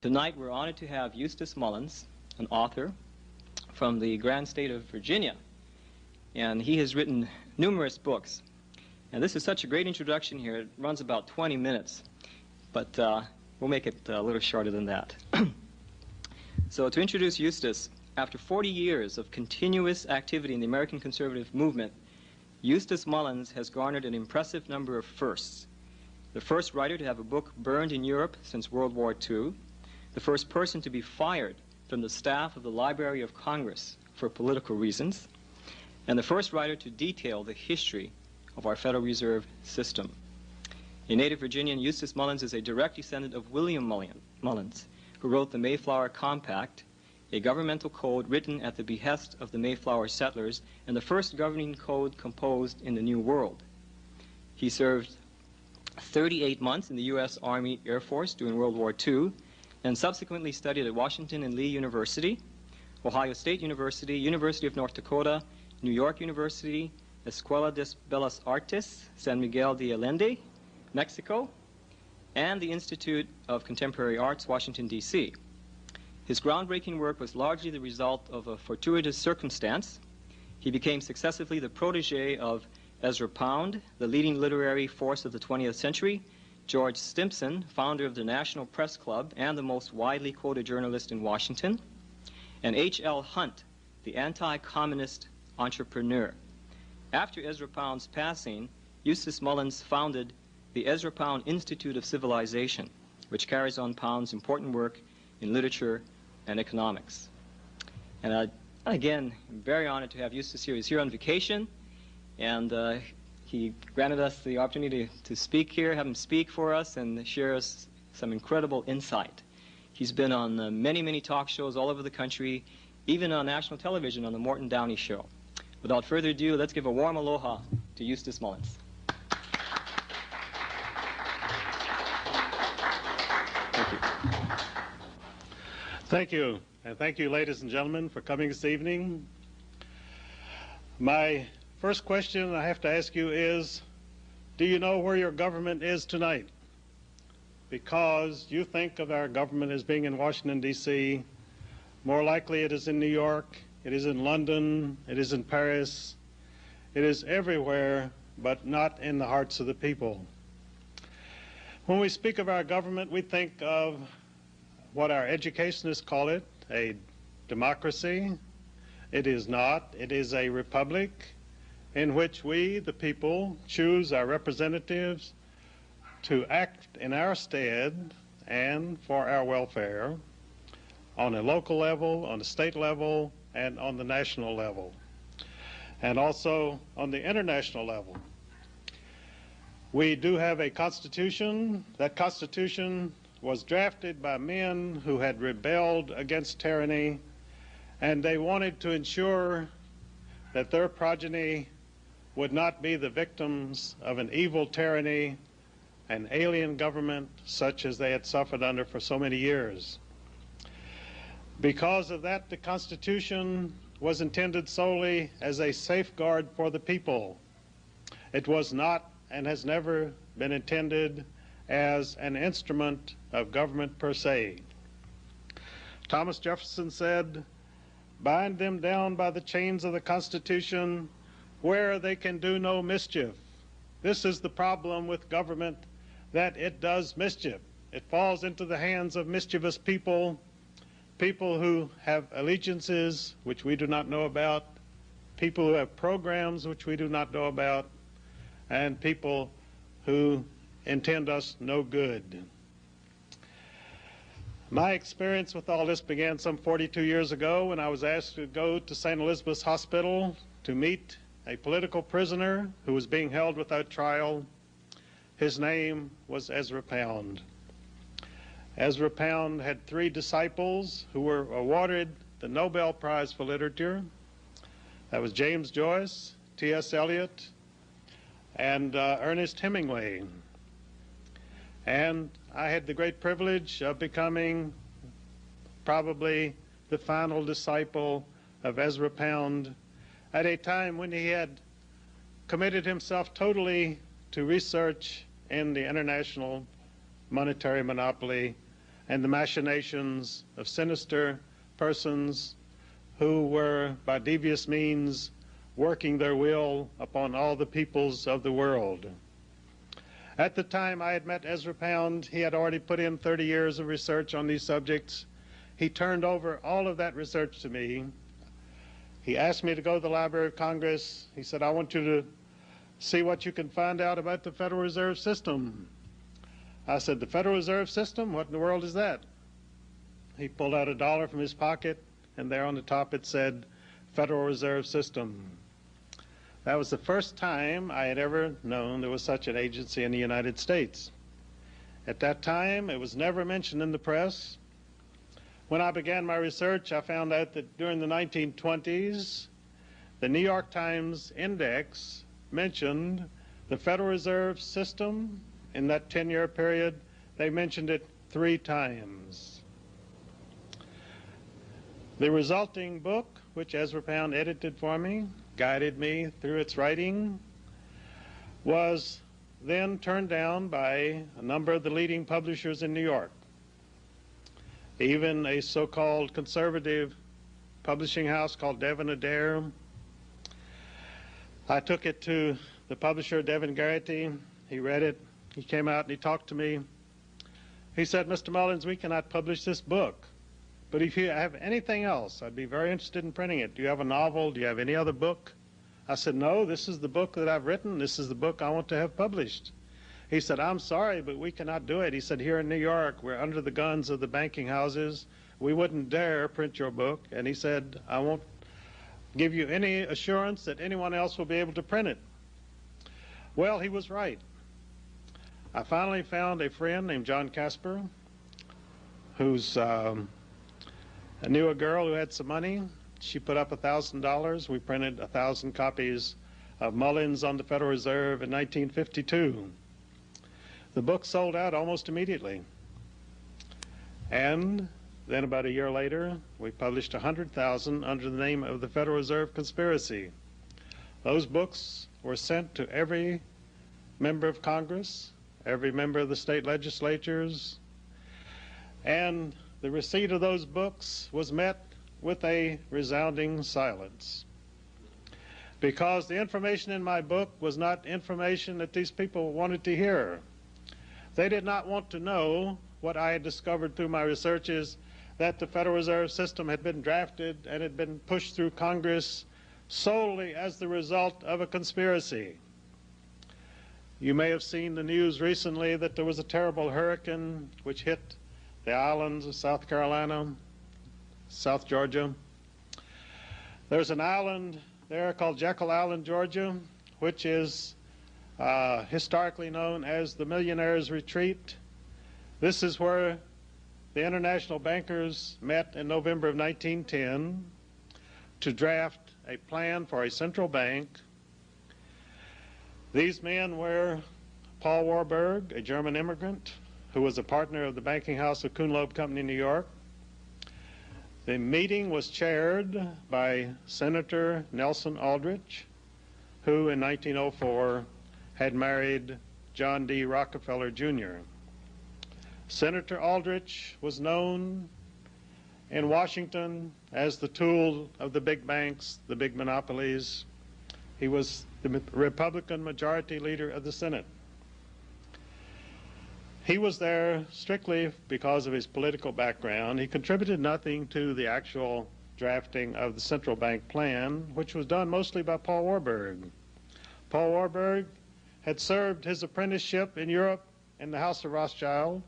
Tonight we're honored to have Eustace Mullins, an author from the grand state of Virginia, and he has written numerous books. And this is such a great introduction here. It runs about 20 minutes, but we'll make it a little shorter than that. So to introduce Eustace, after 40 years of continuous activity in the American conservative movement, Eustace Mullins has garnered an impressive number of firsts. The first writer to have a book burned in Europe since World War II, the first person to be fired from the staff of the Library of Congress for political reasons, and the first writer to detail the history of our Federal Reserve system. A native Virginian, Eustace Mullins is a direct descendant of William Mullins, who wrote the Mayflower Compact, a governmental code written at the behest of the Mayflower settlers and the first governing code composed in the New World. He served 38 months in the U.S. Army Air Force during World War II, and subsequently studied at Washington and Lee University, Ohio State University, University of North Dakota, New York University, Escuela de Bellas Artes, San Miguel de Allende, Mexico, and the Institute of Contemporary Arts, Washington, D.C. His groundbreaking work was largely the result of a fortuitous circumstance. He became successively the protege of Ezra Pound, the leading literary force of the 20th century, George Stimson, founder of the National Press Club and the most widely quoted journalist in Washington, and H.L. Hunt, the anti-communist entrepreneur. After Ezra Pound's passing, Eustace Mullins founded the Ezra Pound Institute of Civilization, which carries on Pound's important work in literature and economics. And again, I'm very honored to have Eustace here. He's here on vacation, and he granted us the opportunity to speak here, have him speak for us, and share us some incredible insight. He's been on many, many talk shows all over the country, even on national television on the Morton Downey Show. Without further ado, let's give a warm aloha to Eustace Mullins. Thank you. Thank you, and thank you, ladies and gentlemen, for coming this evening. My first question I have to ask you is, do you know where your government is tonight? Because you think of our government as being in Washington, D.C. More likely it is in New York, it is in London, it is in Paris, it is everywhere, but not in the hearts of the people. When we speak of our government, we think of what our educationists call it, a democracy. It is not. It is a republic in which we, the people, choose our representatives to act in our stead and for our welfare on a local level, on a state level, and on the national level, and also on the international level. We do have a constitution. That constitution was drafted by men who had rebelled against tyranny, and they wanted to ensure that their progeny would not be the victims of an evil tyranny, an alien government such as they had suffered under for so many years. Because of that, the Constitution was intended solely as a safeguard for the people. It was not and has never been intended as an instrument of government per se. Thomas Jefferson said, "Bind them down by the chains of the Constitution where they can do no mischief." This is the problem with government, that it does mischief. It falls into the hands of mischievous people, people who have allegiances which we do not know about, people who have programs which we do not know about, and people who intend us no good. My experience with all this began some 42 years ago when I was asked to go to St. Elizabeth's Hospital to meet a political prisoner who was being held without trial. His name was Ezra Pound. Ezra Pound had 3 disciples who were awarded the Nobel Prize for Literature. That was James Joyce, T.S. Eliot, and Ernest Hemingway. And I had the great privilege of becoming probably the final disciple of Ezra Pound at a time when he had committed himself totally to research in the international monetary monopoly and the machinations of sinister persons who were, by devious means, working their will upon all the peoples of the world. At the time I had met Ezra Pound, he had already put in 30 years of research on these subjects. He turned over all of that research to me. He asked me to go to the Library of Congress. He said, I want you to see what you can find out about the Federal Reserve System. I said, the Federal Reserve System? What in the world is that? He pulled out $1 from his pocket, and there on the top it said, Federal Reserve System. That was the first time I had ever known there was such an agency in the United States. At that time, it was never mentioned in the press. When I began my research, I found out that during the 1920s, the New York Times Index mentioned the Federal Reserve System. In that 10-year period, they mentioned it 3 times. The resulting book, which Ezra Pound edited for me, guided me through its writing, was then turned down by a number of the leading publishers in New York. Even a so-called conservative publishing house called Devin Adair. I took it to the publisher, Devin Garrity. He read it. He came out and he talked to me. He said, Mr. Mullins, we cannot publish this book, but if you have anything else, I'd be very interested in printing it. Do you have a novel? Do you have any other book? I said, no, this is the book that I've written. This is the book I want to have published. He said, I'm sorry, but we cannot do it. He said, here in New York, we're under the guns of the banking houses. We wouldn't dare print your book. And he said, I won't give you any assurance that anyone else will be able to print it. Well, he was right. I finally found a friend named John Casper, who's knew a girl who had some money. She put up $1,000. We printed 1,000 copies of Mullins on the Federal Reserve in 1952. The book sold out almost immediately. And then about a year later, we published 100,000 under the name of the Federal Reserve Conspiracy. Those books were sent to every member of Congress, every member of the state legislatures, and the receipt of those books was met with a resounding silence. Because the information in my book was not information that these people wanted to hear. They did not want to know what I had discovered through my researches, that the Federal Reserve System had been drafted and had been pushed through Congress solely as the result of a conspiracy. You may have seen the news recently that there was a terrible hurricane which hit the islands of South Carolina, South Georgia. There's an island there called Jekyll Island, Georgia, which is historically known as the Millionaire's Retreat. This is where the international bankers met in November of 1910 to draft a plan for a central bank. These men were Paul Warburg, a German immigrant who was a partner of the banking house of Kuhn Loeb Company in New York. The meeting was chaired by Senator Nelson Aldrich, who in 1904 had married John D. Rockefeller, Jr. Senator Aldrich was known in Washington as the tool of the big banks, the big monopolies. He was the Republican majority leader of the Senate. He was there strictly because of his political background. He contributed nothing to the actual drafting of the central bank plan, which was done mostly by Paul Warburg. Paul Warburg had served his apprenticeship in Europe in the House of Rothschild.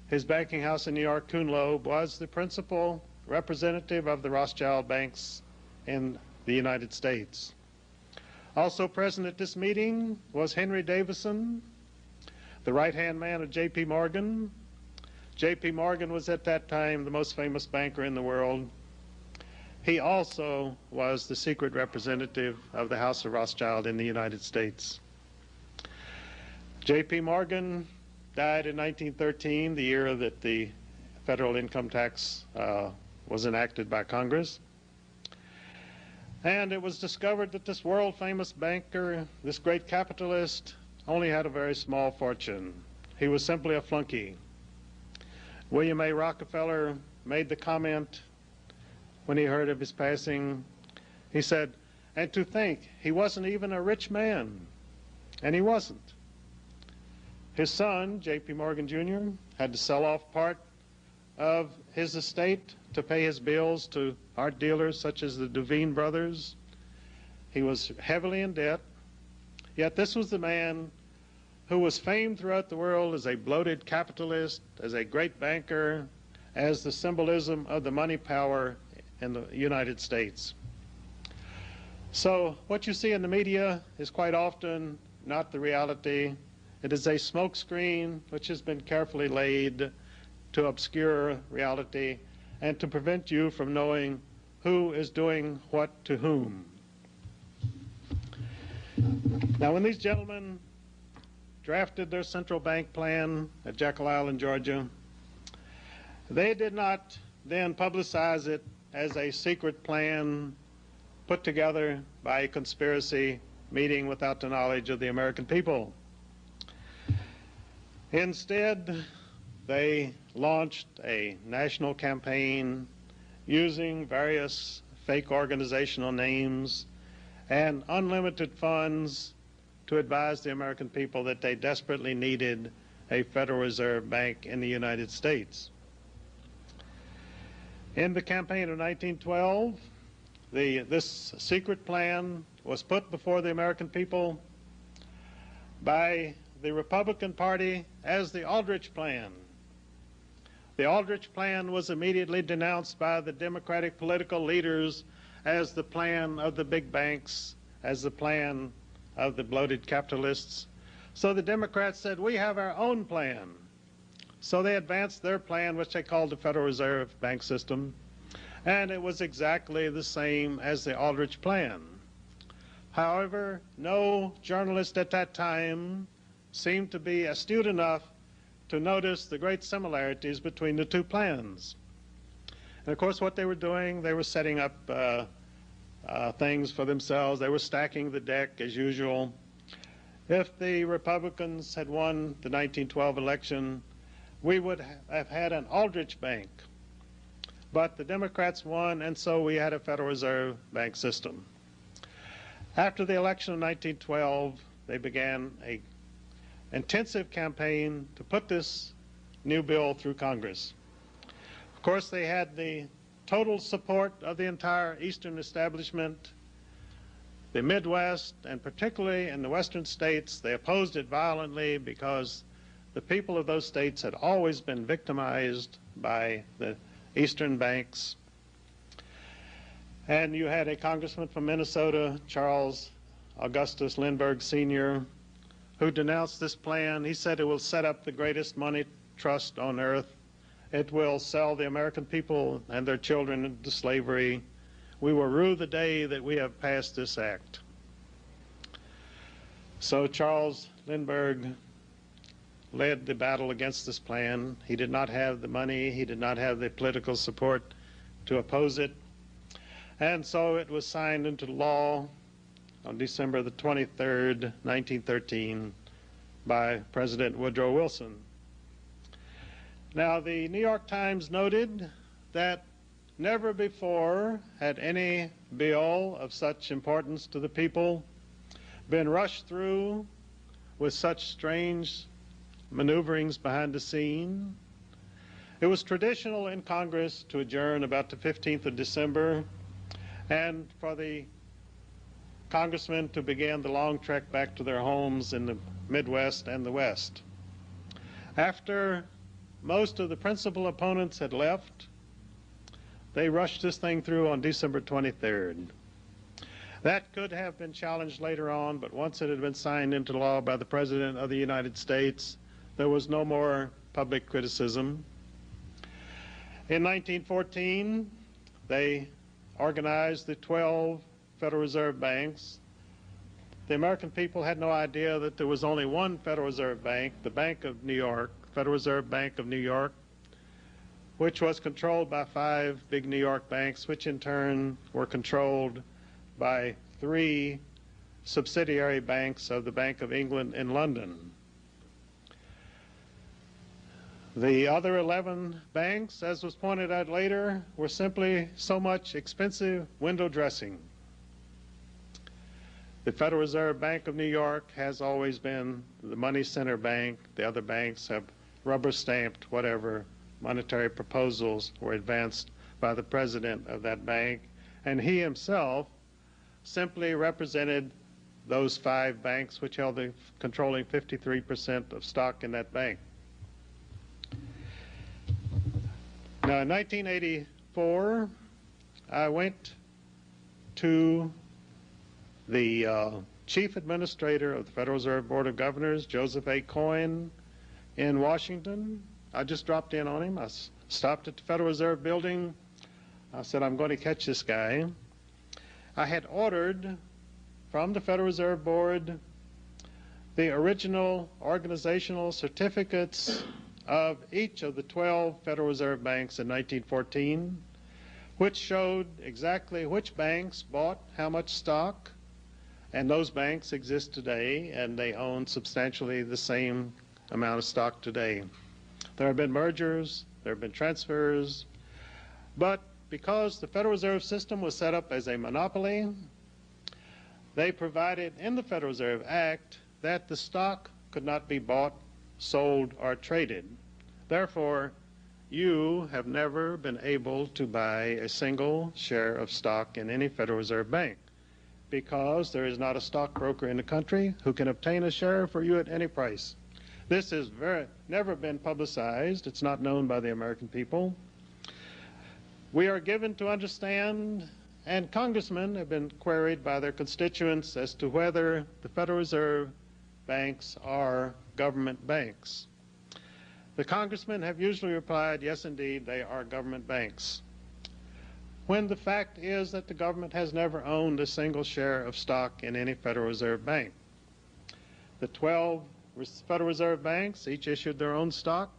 His banking house in New York, Kuhn Loeb, was the principal representative of the Rothschild banks in the United States. Also present at this meeting was Henry Davison, the right-hand man of J.P. Morgan. J.P. Morgan was at that time the most famous banker in the world. He also was the secret representative of the House of Rothschild in the United States. J.P. Morgan died in 1913, the year that the federal income tax was enacted by Congress. And it was discovered that this world-famous banker, this great capitalist, only had a very small fortune. He was simply a flunky. William A. Rockefeller made the comment when he heard of his passing. He said, "And to think he wasn't even a rich man," and he wasn't. His son, J.P. Morgan Jr., had to sell off part of his estate to pay his bills to art dealers such as the Duveen brothers. He was heavily in debt, yet this was the man who was famed throughout the world as a bloated capitalist, as a great banker, as the symbolism of the money power in the United States. So what you see in the media is quite often not the reality. It is a smokescreen which has been carefully laid to obscure reality and to prevent you from knowing who is doing what to whom. Now, when these gentlemen drafted their central bank plan at Jekyll Island, Georgia, they did not then publicize it as a secret plan put together by a conspiracy meeting without the knowledge of the American people. Instead, they launched a national campaign using various fake organizational names and unlimited funds to advise the American people that they desperately needed a Federal Reserve Bank in the United States. In the campaign of 1912, this secret plan was put before the American people by the Republican Party as the Aldrich Plan. The Aldrich Plan was immediately denounced by the Democratic political leaders as the plan of the big banks, as the plan of the bloated capitalists. So the Democrats said, "We have our own plan." So they advanced their plan, which they called the Federal Reserve Bank System, and it was exactly the same as the Aldrich Plan. However, no journalist at that time seemed to be astute enough to notice the great similarities between the two plans. And of course, what they were doing, they were setting up things for themselves. They were stacking the deck as usual. If the Republicans had won the 1912 election, we would have had an Aldrich Bank. But the Democrats won, and so we had a Federal Reserve Bank system. After the election of 1912, they began an intensive campaign to put this new bill through Congress. Of course, they had the total support of the entire Eastern establishment. The Midwest, and particularly in the Western states, they opposed it violently because the people of those states had always been victimized by the Eastern banks. And you had a congressman from Minnesota, Charles Augustus Lindbergh Sr., who denounced this plan. He said it will set up the greatest money trust on earth. It will sell the American people and their children into slavery. We will rue the day that we have passed this act. So Charles Lindbergh led the battle against this plan. He did not have the money, he did not have the political support to oppose it. And so it was signed into law on December the 23rd, 1913, by President Woodrow Wilson. Now, the New York Times noted that never before had any bill of such importance to the people been rushed through with such strange maneuverings behind the scene. It was traditional in Congress to adjourn about the 15th of December and for the congressmen to begin the long trek back to their homes in the Midwest and the West. After most of the principal opponents had left, they rushed this thing through on December 23rd. That could have been challenged later on, but once it had been signed into law by the President of the United States, there was no more public criticism. In 1914, they organized the 12 Federal Reserve Banks. The American people had no idea that there was only one Federal Reserve Bank, the Bank of New York, Federal Reserve Bank of New York, which was controlled by 5 big New York banks, which in turn were controlled by 3 subsidiary banks of the Bank of England in London. The other 11 banks, as was pointed out later, were simply so much expensive window dressing. The Federal Reserve Bank of New York has always been the money center bank. The other banks have rubber-stamped whatever monetary proposals were advanced by the president of that bank, and he himself simply represented those 5 banks which held the controlling 53% of stock in that bank. Now, in 1984, I went to the chief administrator of the Federal Reserve Board of Governors, Joseph A. Coyne, in Washington. I just dropped in on him. I stopped at the Federal Reserve building. I said, I'm going to catch this guy. I had ordered from the Federal Reserve Board the original organizational certificates of each of the 12 Federal Reserve banks in 1914, which showed exactly which banks bought how much stock, and those banks exist today, and they own substantially the same amount of stock today. There have been mergers, there have been transfers, but because the Federal Reserve System was set up as a monopoly, they provided in the Federal Reserve Act that the stock could not be bought, sold, or traded. Therefore, you have never been able to buy a single share of stock in any Federal Reserve Bank because there is not a stockbroker in the country who can obtain a share for you at any price. This has never been publicized. It's not known by the American people. We are given to understand, and congressmen have been queried by their constituents as to whether the Federal Reserve banks are government banks. The congressmen have usually replied, yes, indeed, they are government banks, when the fact is that the government has never owned a single share of stock in any Federal Reserve Bank. The 12 Federal Reserve banks each issued their own stock.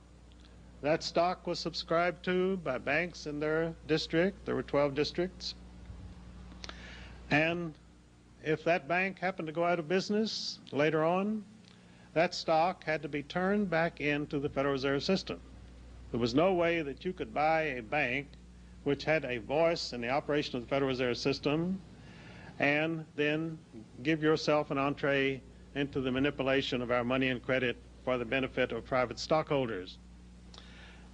That stock was subscribed to by banks in their district. There were 12 districts. And if that bank happened to go out of business later on, that stock had to be turned back into the Federal Reserve System. There was no way that you could buy a bank which had a voice in the operation of the Federal Reserve System and then give yourself an entree into the manipulation of our money and credit for the benefit of private stockholders.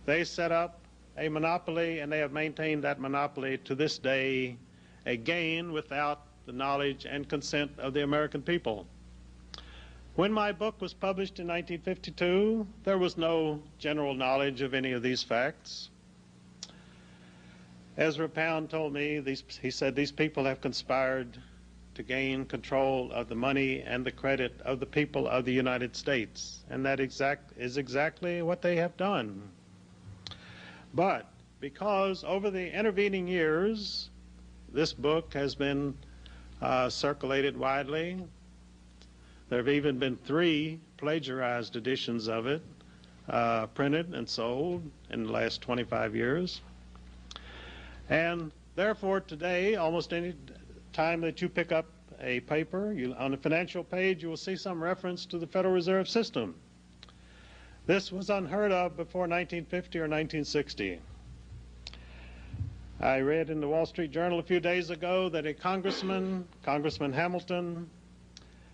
They set up a monopoly, and they have maintained that monopoly to this day, again without the knowledge and consent of the American people. When my book was published in 1952, there was no general knowledge of any of these facts. Ezra Pound told me, he said, these people have conspired to gain control of the money and the credit of the people of the United States. And that is exactly what they have done. But because over the intervening years, this book has been circulated widely, there have even been 3 plagiarized editions of it printed and sold in the last 25 years. And therefore today, almost any time that you pick up a paper, on the financial page you will see some reference to the Federal Reserve System. This was unheard of before 1950 or 1960. I read in the Wall Street Journal a few days ago that a Congressman Hamilton,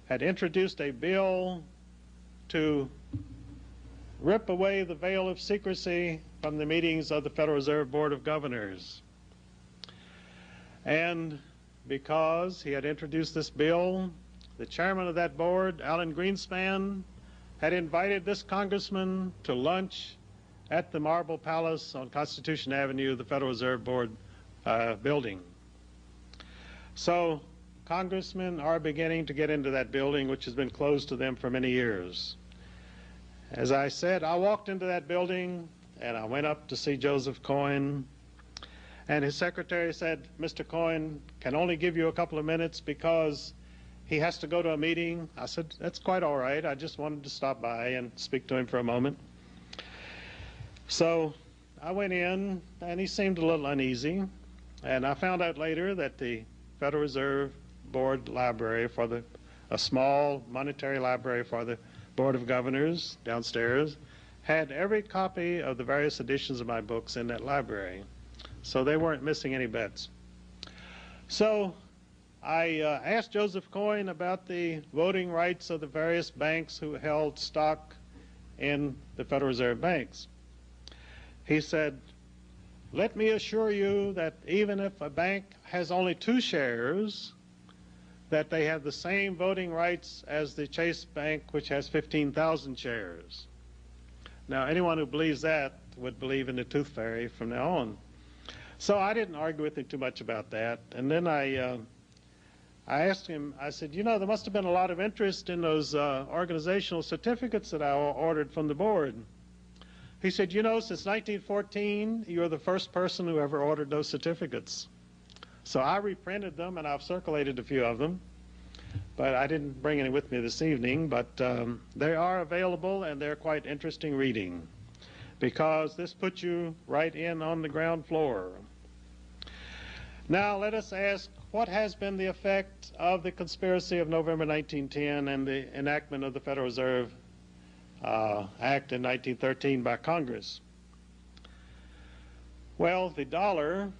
had introduced a bill to rip away the veil of secrecy from the meetings of the Federal Reserve Board of Governors. And because he had introduced this bill, the chairman of that board, Alan Greenspan, had invited this congressman to lunch at the Marble Palace on Constitution Avenue, the Federal Reserve Board building. So congressmen are beginning to get into that building, which has been closed to them for many years. As I said, I walked into that building and I went up to see Joseph Coyne, and his secretary said, Mr. Coyne can only give you a couple of minutes because he has to go to a meeting. I said, that's quite all right. I just wanted to stop by and speak to him for a moment. So I went in, and he seemed a little uneasy. And I found out later that the Federal Reserve Board library for a small monetary library for the Board of Governors downstairs had every copy of the various editions of my books in that library, so they weren't missing any bets. So I asked Joseph Coyne about the voting rights of the various banks who held stock in the Federal Reserve banks. He said, "Let me assure you that even if a bank has only 2 shares, that they have the same voting rights as the Chase Bank, which has 15,000 shares." Now, anyone who believes that would believe in the tooth fairy from now on. So I didn't argue with him too much about that. And then I asked him, I said, "You know, there must have been a lot of interest in those organizational certificates that I ordered from the board." He said, "You know, since 1914, you're the first person who ever ordered those certificates." So I reprinted them, and I've circulated a few of them. But I didn't bring any with me this evening, but they are available, and they're quite interesting reading, because this puts you right in on the ground floor. Now let us ask, what has been the effect of the conspiracy of November 1910 and the enactment of the Federal Reserve Act in 1913 by Congress? Well, the dollar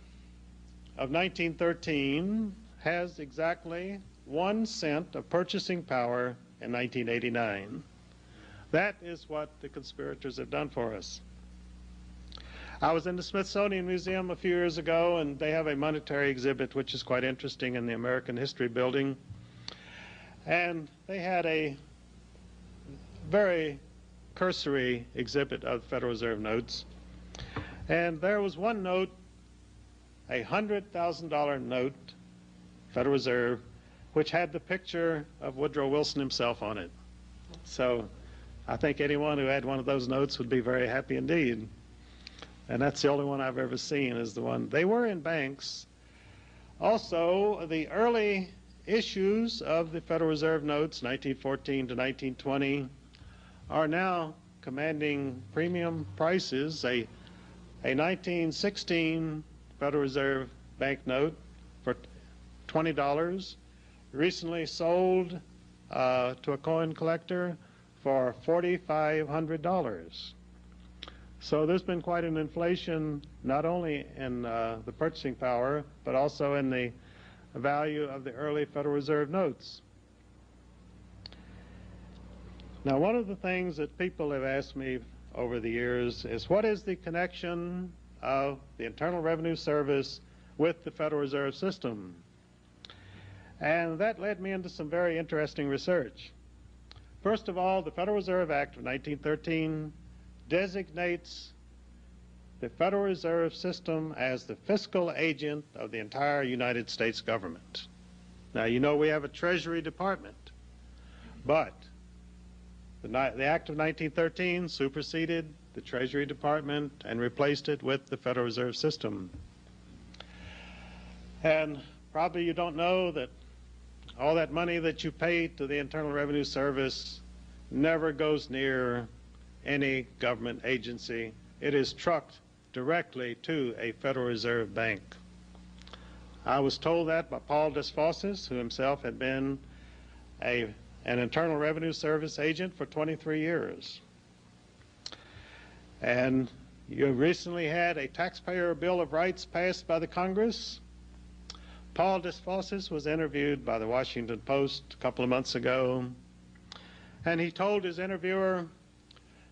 of 1913 has exactly 1 cent of purchasing power in 1989. That is what the conspirators have done for us. I was in the Smithsonian Museum a few years ago, and they have a monetary exhibit which is quite interesting in the American History Building. And they had a very cursory exhibit of Federal Reserve notes. And there was one note, a $100,000 note, Federal Reserve, which had the picture of Woodrow Wilson himself on it. So I think anyone who had one of those notes would be very happy indeed. And that's the only one I've ever seen, is the one. They were in banks. Also, the early issues of the Federal Reserve notes, 1914 to 1920, are now commanding premium prices. A 1916 Federal Reserve banknote for $20 recently sold to a coin collector for $4,500. So there's been quite an inflation, not only in the purchasing power, but also in the value of the early Federal Reserve notes. Now, one of the things that people have asked me over the years is, what is the connection of the Internal Revenue Service with the Federal Reserve System? And that led me into some very interesting research. First of all, the Federal Reserve Act of 1913 designates the Federal Reserve System as the fiscal agent of the entire United States government. Now, you know we have a Treasury Department, but the Act of 1913 superseded the Treasury Department and replaced it with the Federal Reserve System. And probably you don't know that all that money that you pay to the Internal Revenue Service never goes near any government agency. It is trucked directly to a Federal Reserve Bank. I was told that by Paul Desfosses, who himself had been an Internal Revenue Service agent for 23 years. And you recently had a taxpayer Bill of Rights passed by the Congress. Paul Desfosses was interviewed by the Washington Post a couple of months ago, and he told his interviewer,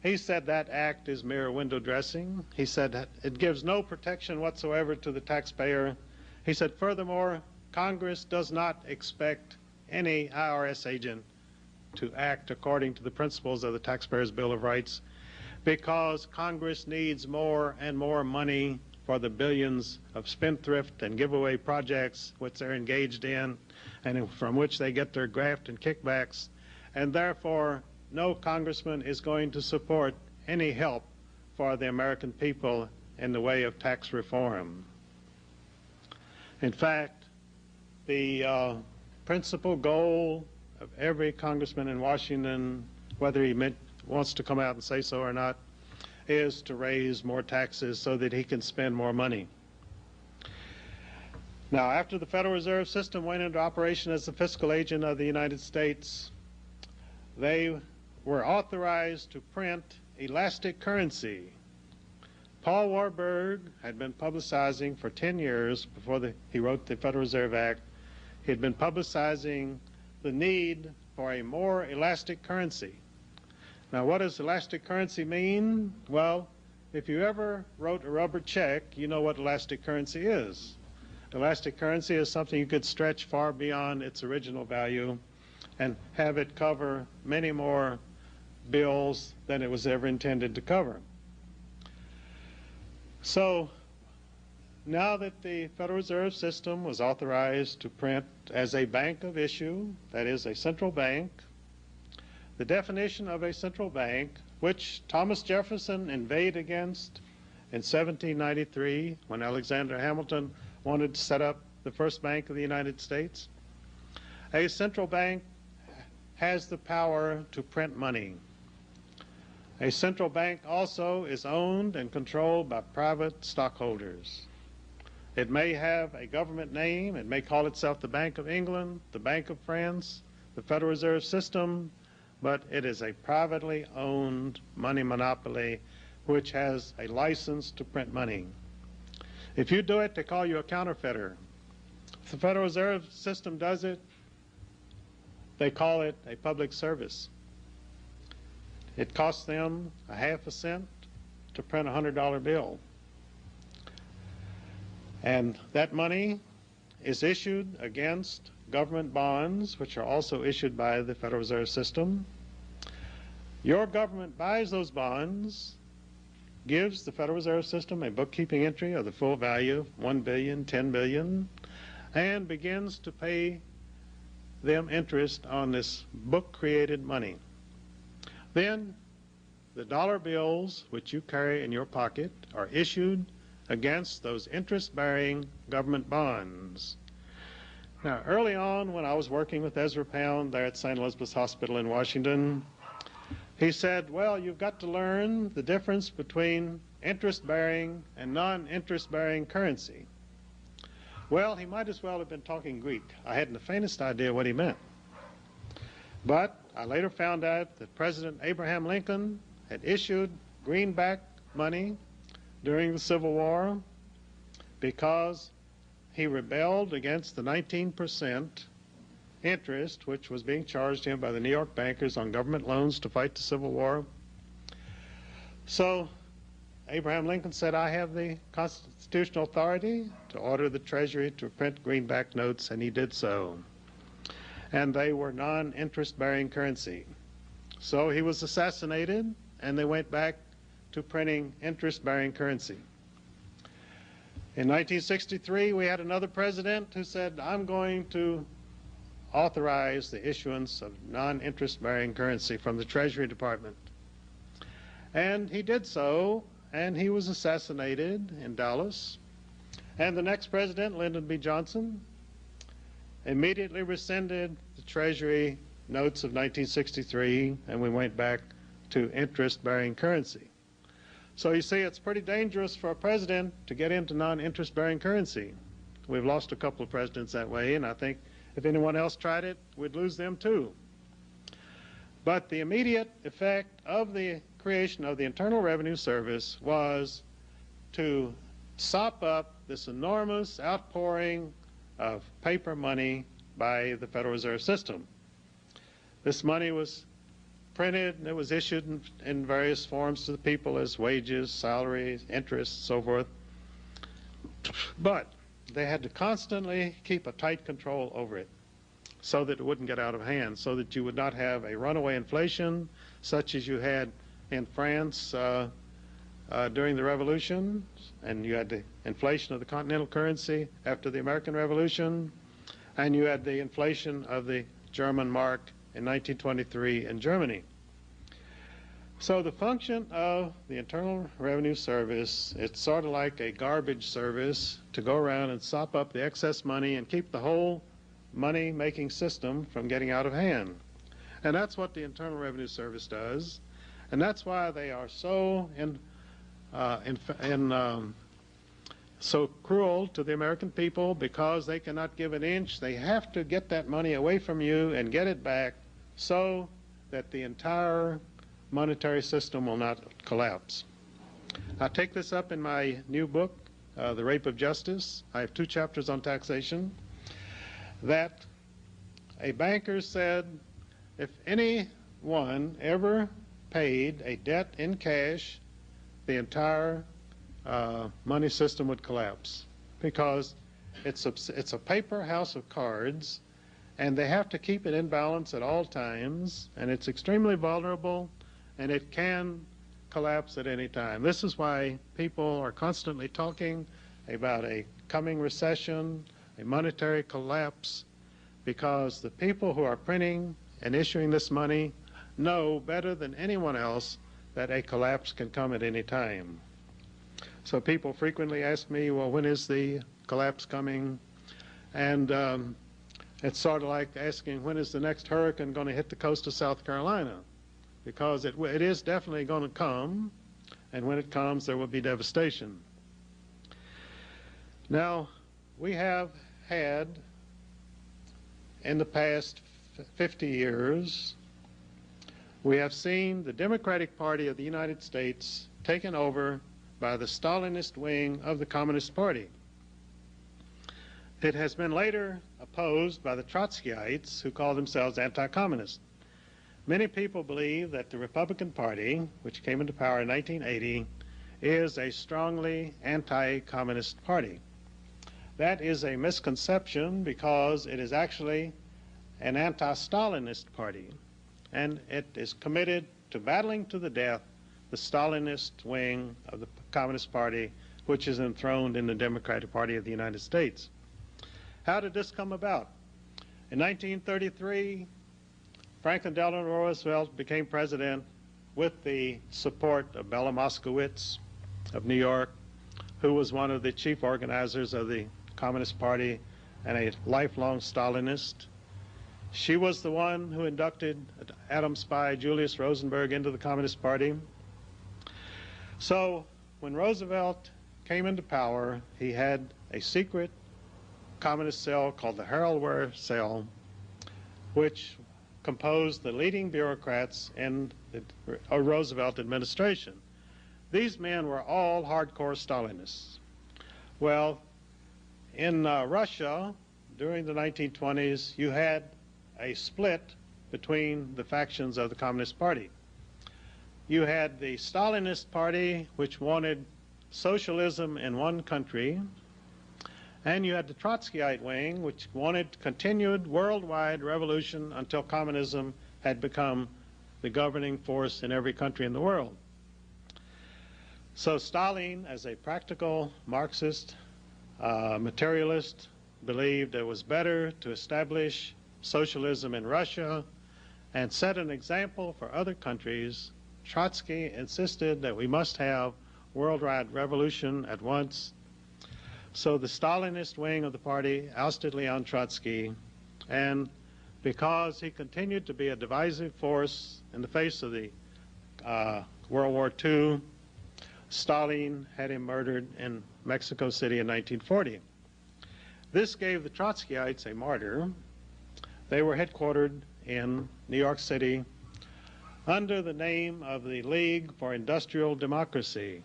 he said that act is mere window dressing. He said that it gives no protection whatsoever to the taxpayer. He said, furthermore, Congress does not expect any IRS agent to act according to the principles of the Taxpayers' Bill of Rights, because Congress needs more and more money for the billions of spendthrift and giveaway projects which they're engaged in and from which they get their graft and kickbacks, and therefore no congressman is going to support any help for the American people in the way of tax reform. In fact, the principal goal of every congressman in Washington, whether he wants to come out and say so or not, is to raise more taxes so that he can spend more money. Now, after the Federal Reserve System went into operation as the fiscal agent of the United States, they were authorized to print elastic currency. Paul Warburg had been publicizing for 10 years before he wrote the Federal Reserve Act. He had been publicizing the need for a more elastic currency. Now, what does elastic currency mean? Well, if you ever wrote a rubber check, you know what elastic currency is. Elastic currency is something you could stretch far beyond its original value and have it cover many more bills than it was ever intended to cover. So now that the Federal Reserve System was authorized to print as a bank of issue, that is a central bank, the definition of a central bank, which Thomas Jefferson inveighed against in 1793 when Alexander Hamilton wanted to set up the first bank of the United States, a central bank has the power to print money. A central bank also is owned and controlled by private stockholders. It may have a government name. It may call itself the Bank of England, the Bank of France, the Federal Reserve System, but it is a privately owned money monopoly which has a license to print money. If you do it, they call you a counterfeiter. If the Federal Reserve System does it, they call it a public service. It costs them a half a cent to print a $100 bill. And that money is issued against government bonds, which are also issued by the Federal Reserve System. Your government buys those bonds, gives the Federal Reserve System a bookkeeping entry of the full value, 1 billion, 10 billion, and begins to pay them interest on this book-created money. Then the dollar bills which you carry in your pocket are issued against those interest-bearing government bonds. Now, early on when I was working with Ezra Pound there at St. Elizabeth's Hospital in Washington, he said, well, you've got to learn the difference between interest-bearing and non-interest-bearing currency. Well, he might as well have been talking Greek. I hadn't the faintest idea what he meant. But I later found out that President Abraham Lincoln had issued greenback money during the Civil War because he rebelled against the 19% interest which was being charged him by the New York bankers on government loans to fight the Civil War. So Abraham Lincoln said, I have the constitutional authority to order the Treasury to print greenback notes, and he did so. And they were non-interest bearing currency. So he was assassinated, and they went back to printing interest-bearing currency. In 1963, we had another president who said, I'm going to authorize the issuance of non-interest-bearing currency from the Treasury Department. And he did so, and he was assassinated in Dallas. And the next president, Lyndon B. Johnson, immediately rescinded the Treasury notes of 1963, and we went back to interest-bearing currency. So you see, it's pretty dangerous for a president to get into non-interest-bearing currency. We've lost a couple of presidents that way, and I think if anyone else tried it, we'd lose them too. But the immediate effect of the creation of the Internal Revenue Service was to sop up this enormous outpouring of paper money by the Federal Reserve System. This money was printed and it was issued in various forms to the people as wages, salaries, interest, so forth. But they had to constantly keep a tight control over it so that it wouldn't get out of hand, so that you would not have a runaway inflation such as you had in France during the Revolution, and you had the inflation of the continental currency after the American Revolution, and you had the inflation of the German mark in 1923 in Germany. So the function of the Internal Revenue Service, it's sort of like a garbage service to go around and sop up the excess money and keep the whole money-making system from getting out of hand. And that's what the Internal Revenue Service does, and that's why they are so so cruel to the American people, because they cannot give an inch. They have to get that money away from you and get it back so that the entire monetary system will not collapse. I take this up in my new book, The Rape of Justice. I have 2 chapters on taxation. That a banker said if anyone ever paid a debt in cash, the entire money system would collapse, because it's a paper house of cards, and they have to keep it in balance at all times, and it's extremely vulnerable, and it can collapse at any time. This is why people are constantly talking about a coming recession, a monetary collapse, because the people who are printing and issuing this money know better than anyone else that a collapse can come at any time. So people frequently ask me, well, when is the collapse coming? And it's sort of like asking, when is the next hurricane going to hit the coast of South Carolina? Because it is definitely going to come, and when it comes, there will be devastation. Now, we have had, in the past 50 years, we have seen the Democratic Party of the United States taken over by the Stalinist wing of the Communist Party. It has been later opposed by the Trotskyites, who call themselves anti-communist. Many people believe that the Republican Party, which came into power in 1980, is a strongly anti-communist party. That is a misconception, because it is actually an anti-Stalinist party, and it is committed to battling to the death the Stalinist wing of the Communist Party, which is enthroned in the Democratic Party of the United States. How did this come about? In 1933, Franklin Delano Roosevelt became president with the support of Bella Moskowitz of New York, who was one of the chief organizers of the Communist Party and a lifelong Stalinist. She was the one who inducted atom spy Julius Rosenberg into the Communist Party. So when Roosevelt came into power, he had a secret communist cell called the Harold Ware Cell, which composed the leading bureaucrats in the Roosevelt administration. These men were all hardcore Stalinists. Well, in Russia, during the 1920s, you had a split between the factions of the Communist Party. You had the Stalinist Party, which wanted socialism in one country, and you had the Trotskyite wing, which wanted continued worldwide revolution until communism had become the governing force in every country in the world. So Stalin, as a practical Marxist materialist, believed it was better to establish socialism in Russia and set an example for other countries. Trotsky insisted that we must have worldwide revolution at once. So the Stalinist wing of the party ousted Leon Trotsky, and because he continued to be a divisive force in the face of the World War II, Stalin had him murdered in Mexico City in 1940. This gave the Trotskyites a martyr. They were headquartered in New York City under the name of the League for Industrial Democracy,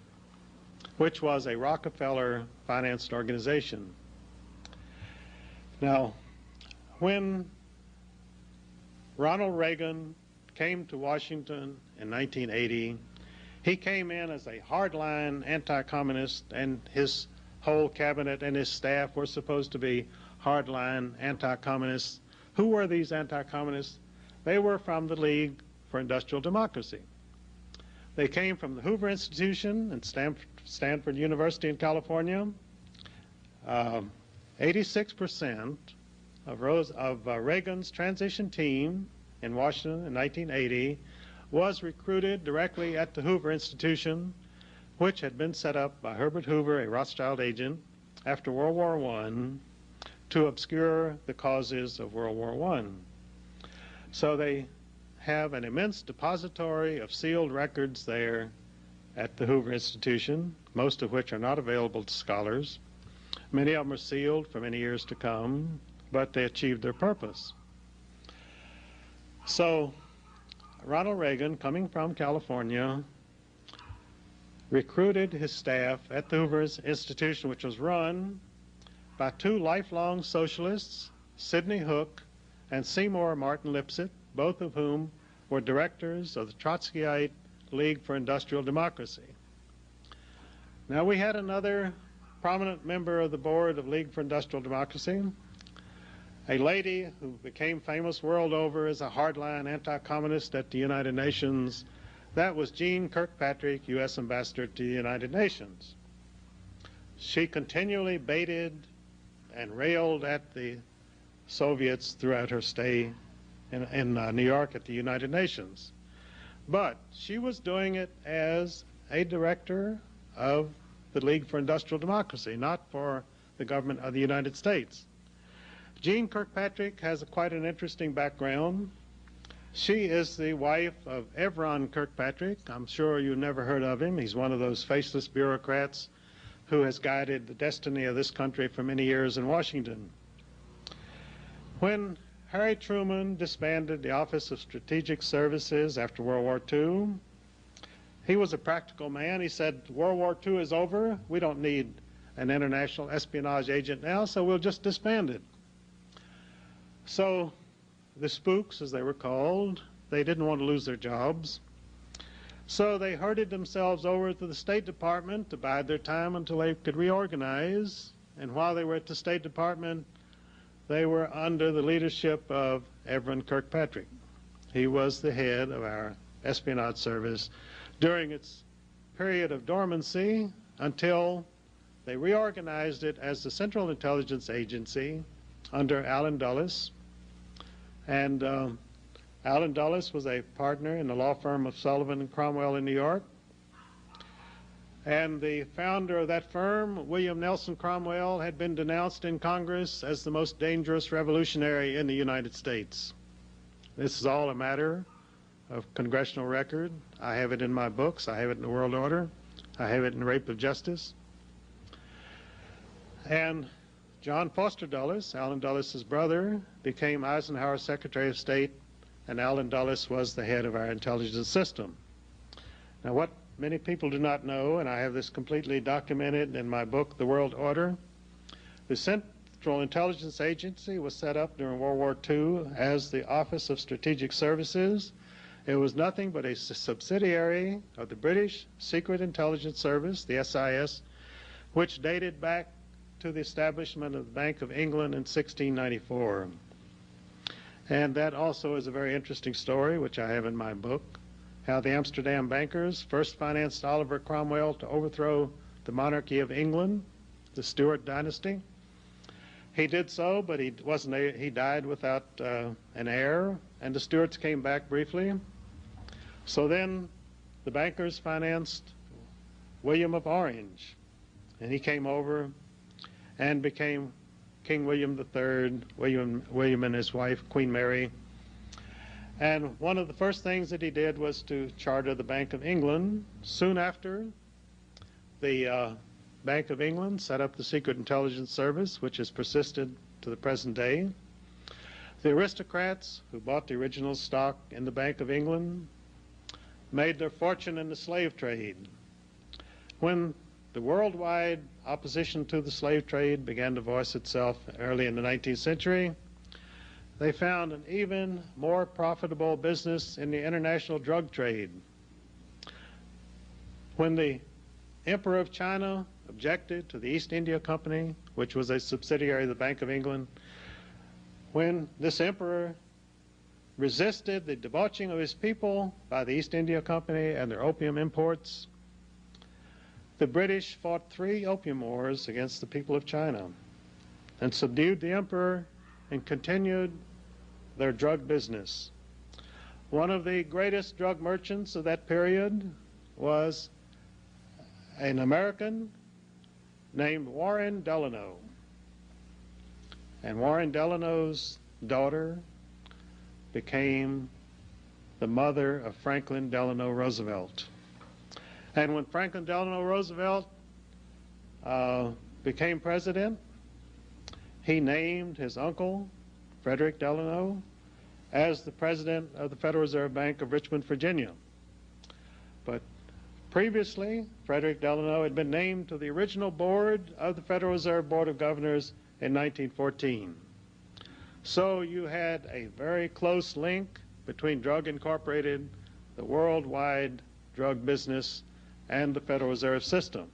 which was a Rockefeller-financed organization. Now, when Ronald Reagan came to Washington in 1980, he came in as a hardline anti-communist, and his whole cabinet and his staff were supposed to be hardline anti-communists. Who were these anti-communists? They were from the League for Industrial Democracy. They came from the Hoover Institution and Stanford University in California. 86% of Reagan's transition team in Washington in 1980 was recruited directly at the Hoover Institution, which had been set up by Herbert Hoover, a Rothschild agent, after World War I to obscure the causes of World War I. So they have an immense depository of sealed records there at the Hoover Institution, most of which are not available to scholars. Many of them are sealed for many years to come, but they achieved their purpose. So Ronald Reagan, coming from California, recruited his staff at the Hoover Institution, which was run by two lifelong socialists, Sidney Hook and Seymour Martin Lipset, both of whom were directors of the Trotskyite League for Industrial Democracy. Now, we had another prominent member of the board of League for Industrial Democracy, a lady who became famous world over as a hardline anti-communist at the United Nations. That was Jeane Kirkpatrick, U.S. Ambassador to the United Nations. She continually baited and railed at the Soviets throughout her stay in New York at the United Nations. But she was doing it as a director of the League for Industrial Democracy, not for the government of the United States. Jeane Kirkpatrick has quite an interesting background. She is the wife of Evron Kirkpatrick. I'm sure you've never heard of him. He's one of those faceless bureaucrats who has guided the destiny of this country for many years in Washington. When Harry Truman disbanded the Office of Strategic Services after World War II, he was a practical man. He said, World War II is over. We don't need an international espionage agent now, so we'll just disband it. So the spooks, as they were called, they didn't want to lose their jobs. So they herded themselves over to the State Department to bide their time until they could reorganize. And while they were at the State Department, they were under the leadership of Evron Kirkpatrick. He was the head of our espionage service during its period of dormancy until they reorganized it as the Central Intelligence Agency under Allen Dulles. And Allen Dulles was a partner in the law firm of Sullivan and Cromwell in New York. And the founder of that firm, William Nelson Cromwell, had been denounced in Congress as the most dangerous revolutionary in the United States. This is all a matter of congressional record. I have it in my books. I have it in the World Order. I have it in Rape of Justice. And John Foster Dulles, Allen Dulles' brother, became Eisenhower's Secretary of State, and Allen Dulles was the head of our intelligence system. Now, what many people do not know, and I have this completely documented in my book, The World Order, the Central Intelligence Agency was set up during World War II as the Office of Strategic Services. It was nothing but a subsidiary of the British Secret Intelligence Service, the SIS, which dated back to the establishment of the Bank of England in 1694. And that also is a very interesting story, which I have in my book, how the Amsterdam bankers first financed Oliver Cromwell to overthrow the monarchy of England, the Stuart dynasty. He did so, but he died without an heir, and the Stuarts came back briefly. So then the bankers financed William of Orange, and he came over and became King William III, William and his wife, Queen Mary. And one of the first things that he did was to charter the Bank of England. Soon after, the Bank of England set up the Secret Intelligence Service, which has persisted to the present day. The aristocrats who bought the original stock in the Bank of England made their fortune in the slave trade. When the worldwide opposition to the slave trade began to voice itself early in the 19th century, they found an even more profitable business in the international drug trade. When the Emperor of China objected to the East India Company, which was a subsidiary of the Bank of England, when this emperor resisted the debauching of his people by the East India Company and their opium imports, the British fought 3 opium wars against the people of China and subdued the emperor and continued their drug business. One of the greatest drug merchants of that period was an American named Warren Delano. And Warren Delano's daughter became the mother of Franklin Delano Roosevelt. And when Franklin Delano Roosevelt became president, he named his uncle, Frederick Delano, as the president of the Federal Reserve Bank of Richmond, Virginia. But previously, Frederick Delano had been named to the original board of the Federal Reserve Board of Governors in 1914. So you had a very close link between Drug Incorporated, the worldwide drug business, and the Federal Reserve System.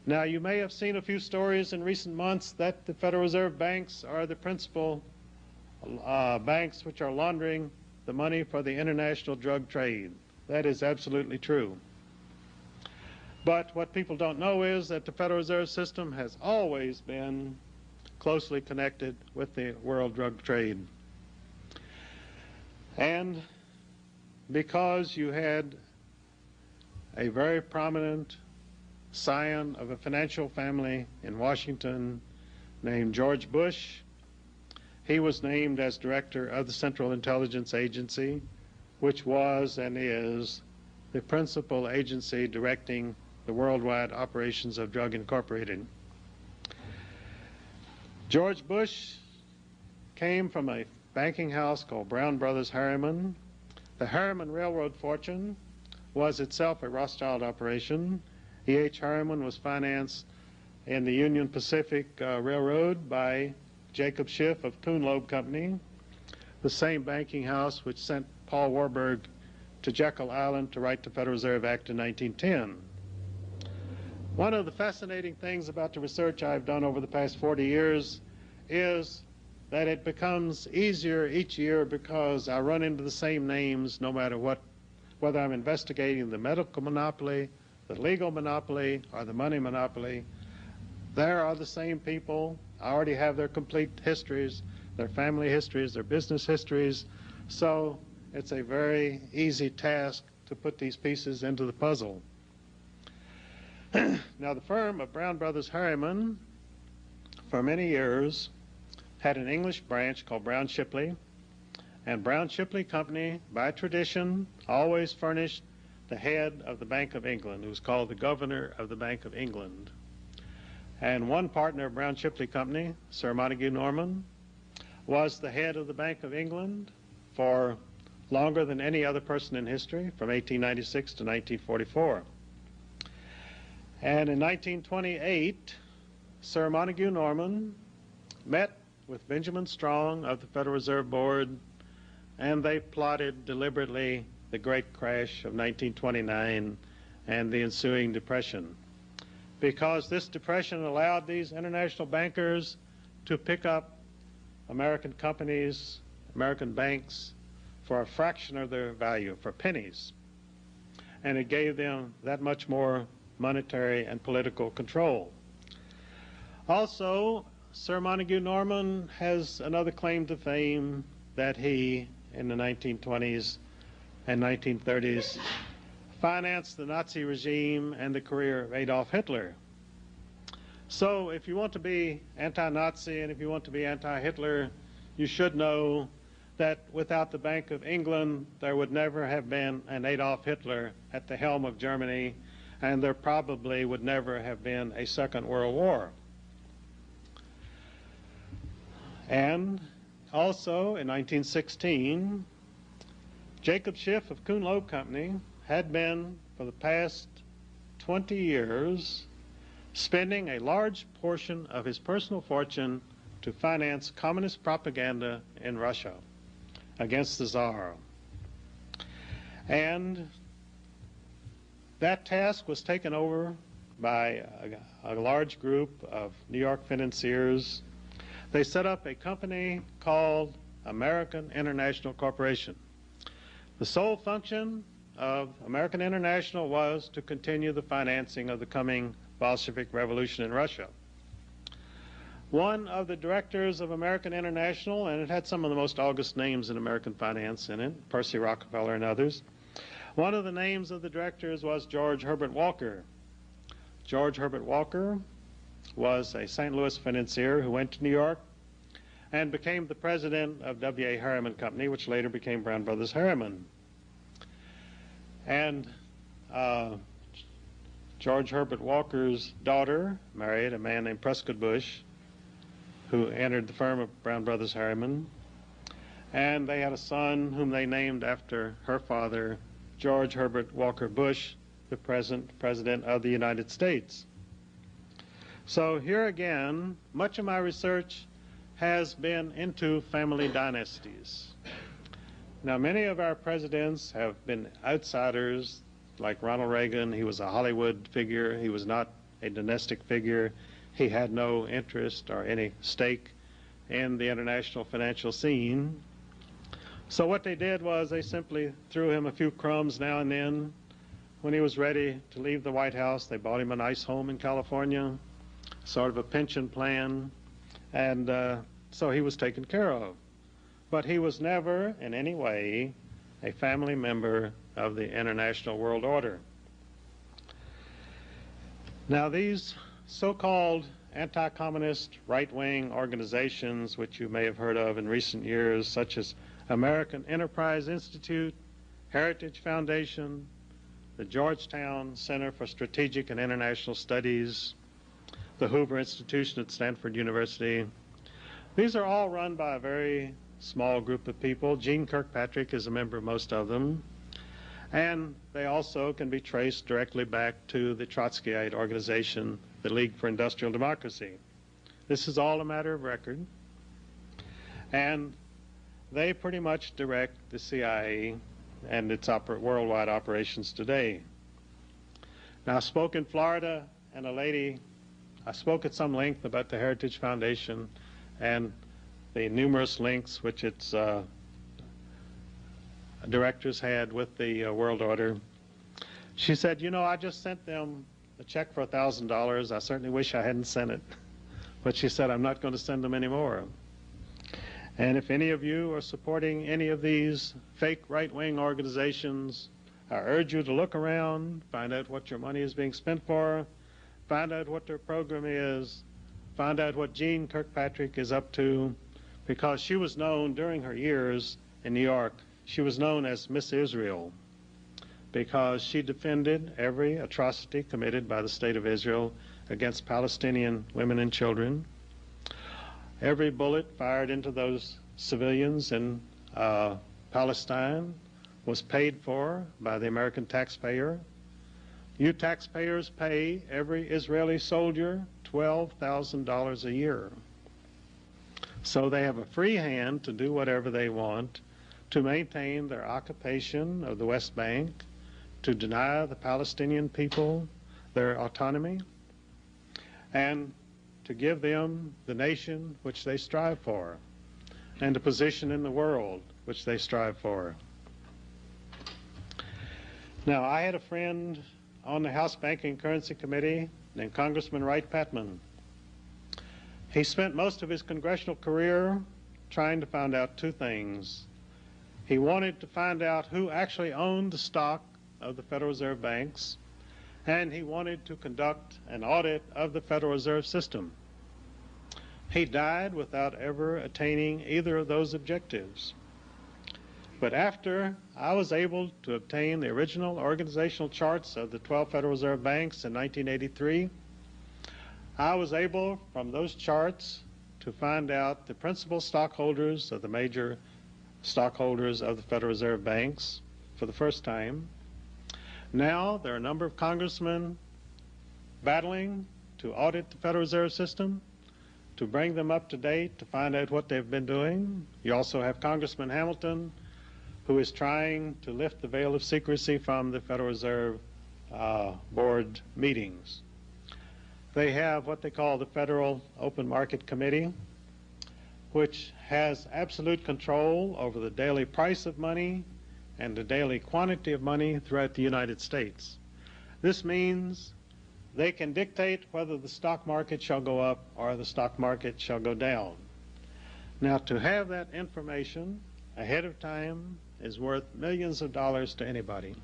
Now, you may have seen a few stories in recent months that the Federal Reserve banks are the principal banks which are laundering the money for the international drug trade. That is absolutely true. But what people don't know is that the Federal Reserve System has always been closely connected with the world drug trade. And because you had a very prominent scion of a financial family in Washington named George Bush, he was named as director of the Central Intelligence Agency, which was and is the principal agency directing the worldwide operations of Drug Incorporated. George Bush came from a banking house called Brown Brothers Harriman. The Harriman Railroad fortune was itself a Rothschild operation. E.H. Harriman was financed in the Union Pacific Railroad by Jacob Schiff of Kuhn Loeb Company, the same banking house which sent Paul Warburg to Jekyll Island to write the Federal Reserve Act in 1910. One of the fascinating things about the research I've done over the past 40 years is that it becomes easier each year because I run into the same names no matter what, whether I'm investigating the medical monopoly, the legal monopoly, or the money monopoly. There are the same people. I already have their complete histories, their family histories, their business histories. So it's a very easy task to put these pieces into the puzzle. Now, the firm of Brown Brothers Harriman, for many years, had an English branch called Brown Shipley, and Brown Shipley Company, by tradition, always furnished the head of the Bank of England, who was called the Governor of the Bank of England. And one partner of Brown Shipley Company, Sir Montague Norman, was the head of the Bank of England for longer than any other person in history, from 1896 to 1944. And in 1928, Sir Montague Norman met with Benjamin Strong of the Federal Reserve Board, and they plotted deliberately the great crash of 1929 and the ensuing depression. Because this depression allowed these international bankers to pick up American companies, American banks, for a fraction of their value, for pennies. And it gave them that much more monetary and political control. Also, Sir Montague Norman has another claim to fame, that he, in the 1920s and 1930s, financed the Nazi regime and the career of Adolf Hitler. So if you want to be anti-Nazi and if you want to be anti-Hitler, you should know that without the Bank of England, there would never have been an Adolf Hitler at the helm of Germany, and there probably would never have been a Second World War. And also in 1916, Jacob Schiff of Kuhn Loeb Company had been, for the past 20 years, spending a large portion of his personal fortune to finance communist propaganda in Russia against the Tsar. And that task was taken over by a large group of New York financiers. They set up a company called American International Corporation. The sole function of American International was to continue the financing of the coming Bolshevik Revolution in Russia. One of the directors of American International, and it had some of the most august names in American finance in it, Percy Rockefeller and others, one of the names of the directors was George Herbert Walker. George Herbert Walker was a St. Louis financier who went to New York and became the president of W.A. Harriman Company, which later became Brown Brothers Harriman. And George Herbert Walker's daughter married a man named Prescott Bush, who entered the firm of Brown Brothers Harriman. And they had a son whom they named after her father, George Herbert Walker Bush, the present President of the United States. So here again, much of my research has been into family dynasties. Now, many of our presidents have been outsiders, like Ronald Reagan. He was a Hollywood figure. He was not a dynastic figure. He had no interest or any stake in the international financial scene. So what they did was they simply threw him a few crumbs now and then. When he was ready to leave the White House, they bought him a nice home in California, sort of a pension plan, and so he was taken care of. But he was never in any way a family member of the international world order. Now, these so-called anti-communist right-wing organizations, which you may have heard of in recent years, such as American Enterprise Institute, Heritage Foundation, the Georgetown Center for Strategic and International Studies, the Hoover Institution at Stanford University. These are all run by a very small group of people. Gene Kirkpatrick is a member of most of them. And they also can be traced directly back to the Trotskyite organization, the League for Industrial Democracy. This is all a matter of record. And they pretty much direct the CIA and its worldwide operations today. Now, I spoke in Florida, and I spoke at some length about the Heritage Foundation and the numerous links which its directors had with the world order. She said, you know, I just sent them a check for $1,000. I certainly wish I hadn't sent it. But she said, I'm not going to send them anymore. And if any of you are supporting any of these fake right-wing organizations, I urge you to look around, find out what your money is being spent for, find out what their program is, find out what Gene Kirkpatrick is up to, because she was known during her years in New York, she was known as Miss Israel, because she defended every atrocity committed by the State of Israel against Palestinian women and children. Every bullet fired into those civilians in Palestine was paid for by the American taxpayer. You taxpayers pay every Israeli soldier $12,000 a year. So they have a free hand to do whatever they want, to maintain their occupation of the West Bank, to deny the Palestinian people their autonomy, and to give them the nation which they strive for, and a position in the world which they strive for. Now, I had a friend on the House Banking and Currency Committee named Congressman Wright Patman. He spent most of his congressional career trying to find out two things. He wanted to find out who actually owned the stock of the Federal Reserve banks, and he wanted to conduct an audit of the Federal Reserve System. He died without ever attaining either of those objectives. But after I was able to obtain the original organizational charts of the 12 Federal Reserve banks in 1983, I was able, from those charts, to find out the principal stockholders of the major stockholders of the Federal Reserve banks for the first time. Now there are a number of congressmen battling to audit the Federal Reserve System, to bring them up to date, to find out what they've been doing. You also have Congressman Hamilton, who is trying to lift the veil of secrecy from the Federal Reserve Board meetings. They have what they call the Federal Open Market Committee, which has absolute control over the daily price of money and the daily quantity of money throughout the United States. This means they can dictate whether the stock market shall go up or the stock market shall go down. Now, to have that information ahead of time is worth millions of dollars to anybody.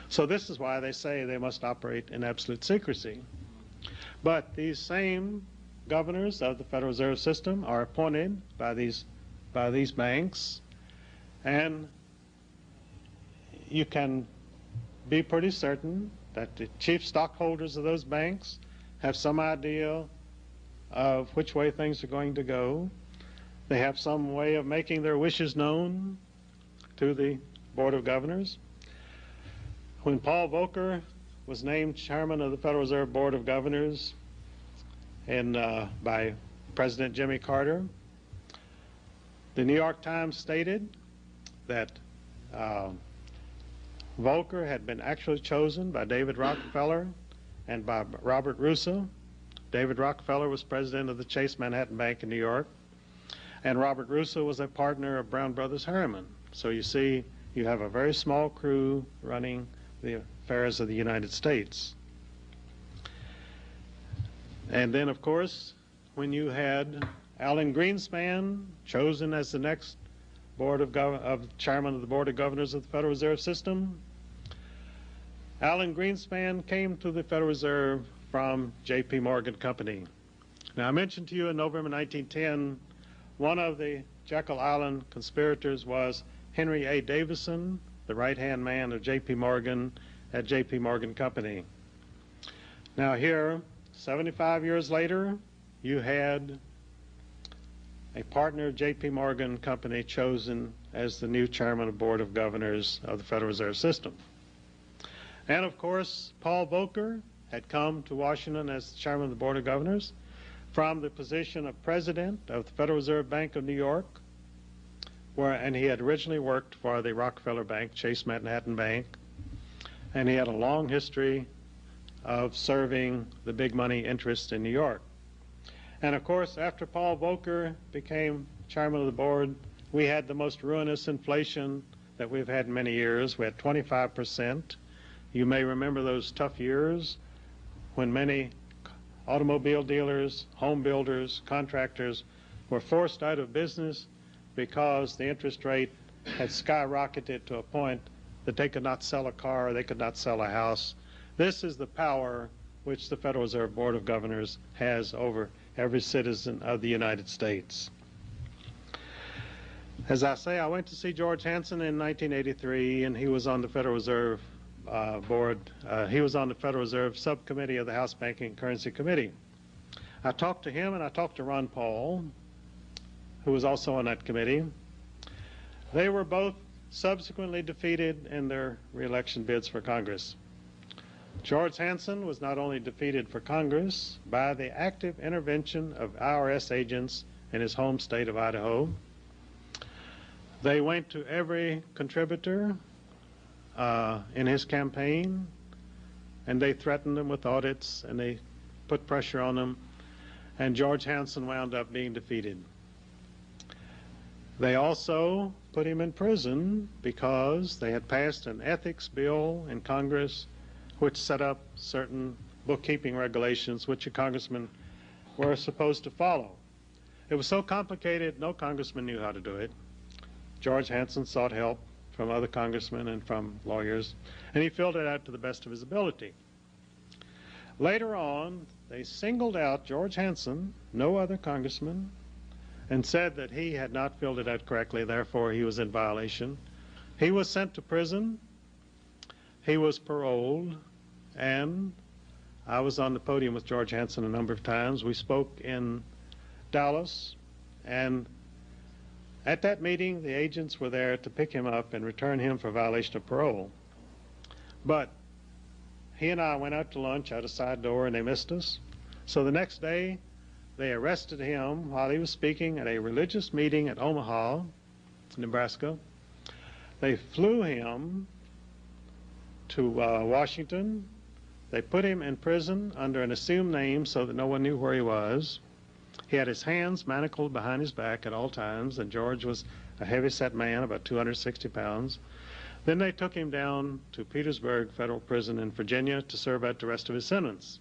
So this is why they say they must operate in absolute secrecy. But these same governors of the Federal Reserve System are appointed by these banks, and you can be pretty certain that the chief stockholders of those banks have some idea of which way things are going to go. They have some way of making their wishes known to the Board of Governors. When Paul Volcker was named chairman of the Federal Reserve Board of Governors by President Jimmy Carter, the New York Times stated that Volcker had been actually chosen by David Rockefeller and by Robert Russo. David Rockefeller was president of the Chase Manhattan Bank in New York, and Robert Russo was a partner of Brown Brothers Harriman. So you see, you have a very small crew running the affairs of the United States. And then, of course, when you had Alan Greenspan chosen as the next chairman of the Board of Governors of the Federal Reserve System, Alan Greenspan came to the Federal Reserve from J.P. Morgan Company. Now, I mentioned to you in November 1910, one of the Jekyll Island conspirators was Henry A. Davison, the right-hand man of J.P. Morgan at J.P. Morgan Company. Now here, 75 years later, you had a partner of J.P. Morgan Company chosen as the new chairman of the Board of Governors of the Federal Reserve System. And of course, Paul Volcker had come to Washington as chairman of the Board of Governors from the position of president of the Federal Reserve Bank of New York, and he had originally worked for the Rockefeller Bank, Chase Manhattan Bank, and he had a long history of serving the big money interests in New York. And of course, after Paul Volcker became chairman of the board, we had the most ruinous inflation that we've had in many years. We had 25%. You may remember those tough years when many automobile dealers, home builders, contractors were forced out of business because the interest rate had skyrocketed to a point that they could not sell a car, they could not sell a house. This is the power which the Federal Reserve Board of Governors has over every citizen of the United States. As I say, I went to see George Hansen in 1983, and he was on the Federal Reserve Board. He was on the Federal Reserve Subcommittee of the House Banking and Currency Committee. I talked to him and I talked to Ron Paul, who was also on that committee. They were both subsequently defeated in their re-election bids for Congress. George Hansen was not only defeated for Congress by the active intervention of IRS agents in his home state of Idaho. They went to every contributor in his campaign, and they threatened them with audits, and they put pressure on them, and George Hansen wound up being defeated. They also put him in prison because they had passed an ethics bill in Congress which set up certain bookkeeping regulations which a congressman were supposed to follow. It was so complicated, no congressman knew how to do it. George Hansen sought help from other congressmen and from lawyers, and he filled it out to the best of his ability. Later on, they singled out George Hansen, no other congressman, and said that he had not filled it out correctly, therefore he was in violation. He was sent to prison, he was paroled, and I was on the podium with George Hansen a number of times. We spoke in Dallas, and at that meeting, the agents were there to pick him up and return him for violation of parole. But he and I went out to lunch out a side door, and they missed us. So the next day, they arrested him while he was speaking at a religious meeting at Omaha, Nebraska. They flew him to Washington. They put him in prison under an assumed name so that no one knew where he was. He had his hands manacled behind his back at all times, and George was a heavy-set man, about 260 pounds. Then they took him down to Petersburg Federal Prison in Virginia to serve out the rest of his sentence.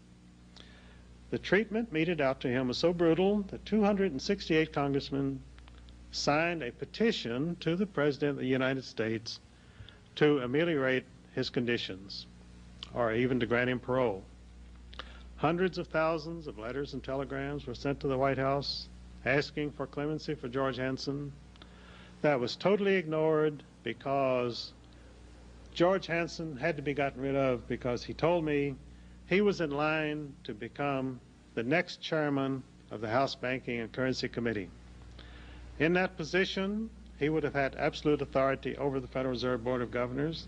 The treatment meted out to him was so brutal that 268 congressmen signed a petition to the President of the United States to ameliorate his conditions, or even to grant him parole. Hundreds of thousands of letters and telegrams were sent to the White House asking for clemency for George Hansen. That was totally ignored because George Hansen had to be gotten rid of because he told me he was in line to become the next chairman of the House Banking and Currency Committee. In that position, he would have had absolute authority over the Federal Reserve Board of Governors.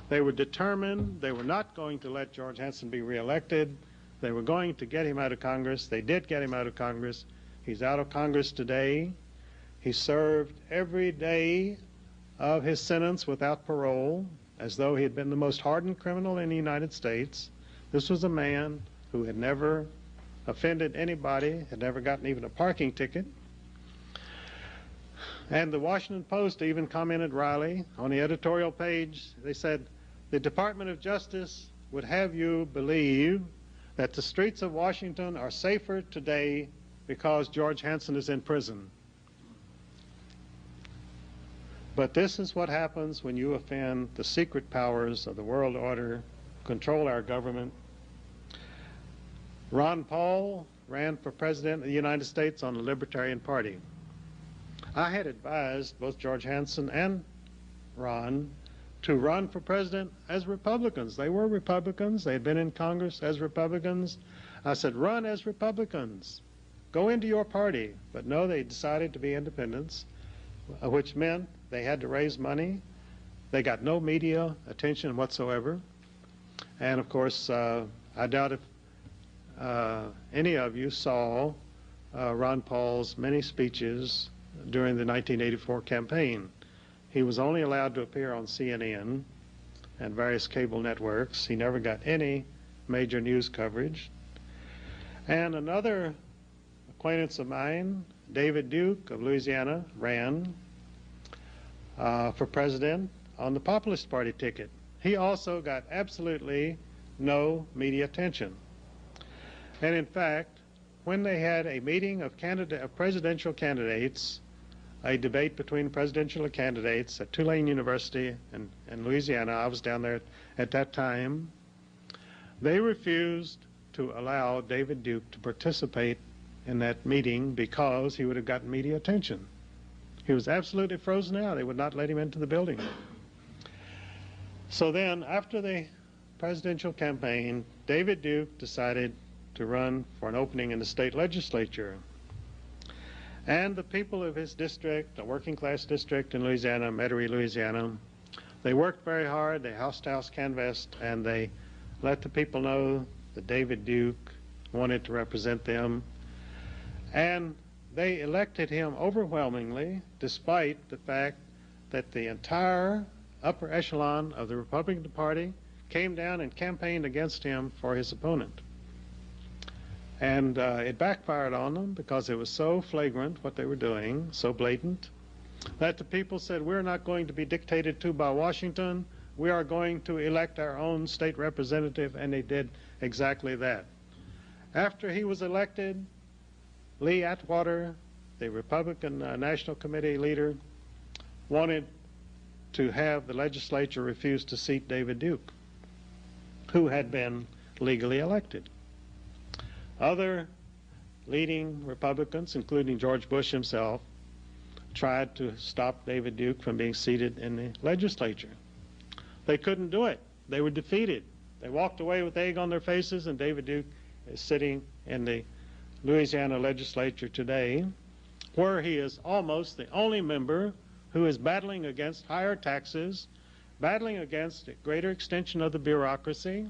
They were determined. They were not going to let George Hanson be reelected. They were going to get him out of Congress. They did get him out of Congress. He's out of Congress today. He served every day of his sentence without parole, as though he had been the most hardened criminal in the United States. This was a man who had never offended anybody, had never gotten even a parking ticket. And the Washington Post even commented wryly on the editorial page. They said, the Department of Justice would have you believe that the streets of Washington are safer today because George Hanson is in prison. But this is what happens when you offend the secret powers of the world order, control our government. Ron Paul ran for president of the United States on the Libertarian Party. I had advised both George Hanson and Ron to run for president as Republicans. They were Republicans. They had been in Congress as Republicans. I said, run as Republicans. Go into your party. But no, they decided to be independents, which meant they had to raise money. They got no media attention whatsoever. And of course, I doubt if any of you saw Ron Paul's many speeches during the 1984 campaign. He was only allowed to appear on CNN and various cable networks. He never got any major news coverage. And another acquaintance of mine, David Duke of Louisiana, ran for president on the Populist Party ticket. He also got absolutely no media attention. And in fact, when they had a meeting of presidential candidates, a debate between presidential candidates at Tulane University in Louisiana, I was down there at that time, they refused to allow David Duke to participate in that meeting because he would have gotten media attention. He was absolutely frozen out. They would not let him into the building. So then, after the presidential campaign, David Duke decided to run for an opening in the state legislature. And the people of his district, a working class district in Louisiana, Metairie, Louisiana, they worked very hard. They house-to-house canvassed, and they let the people know that David Duke wanted to represent them. And they elected him overwhelmingly, despite the fact that the entire upper echelon of the Republican Party came down and campaigned against him for his opponent. And it backfired on them because it was so flagrant what they were doing, so blatant, that the people said, we're not going to be dictated to by Washington. We are going to elect our own state representative, and they did exactly that. After he was elected, Lee Atwater, the Republican National Committee leader, wanted to have the legislature refuse to seat David Duke, who had been legally elected. Other leading Republicans, including George Bush himself, tried to stop David Duke from being seated in the legislature. They couldn't do it. They were defeated. They walked away with egg on their faces, and David Duke is sitting in the Louisiana legislature today, where he is almost the only member who is battling against higher taxes, battling against a greater extension of the bureaucracy.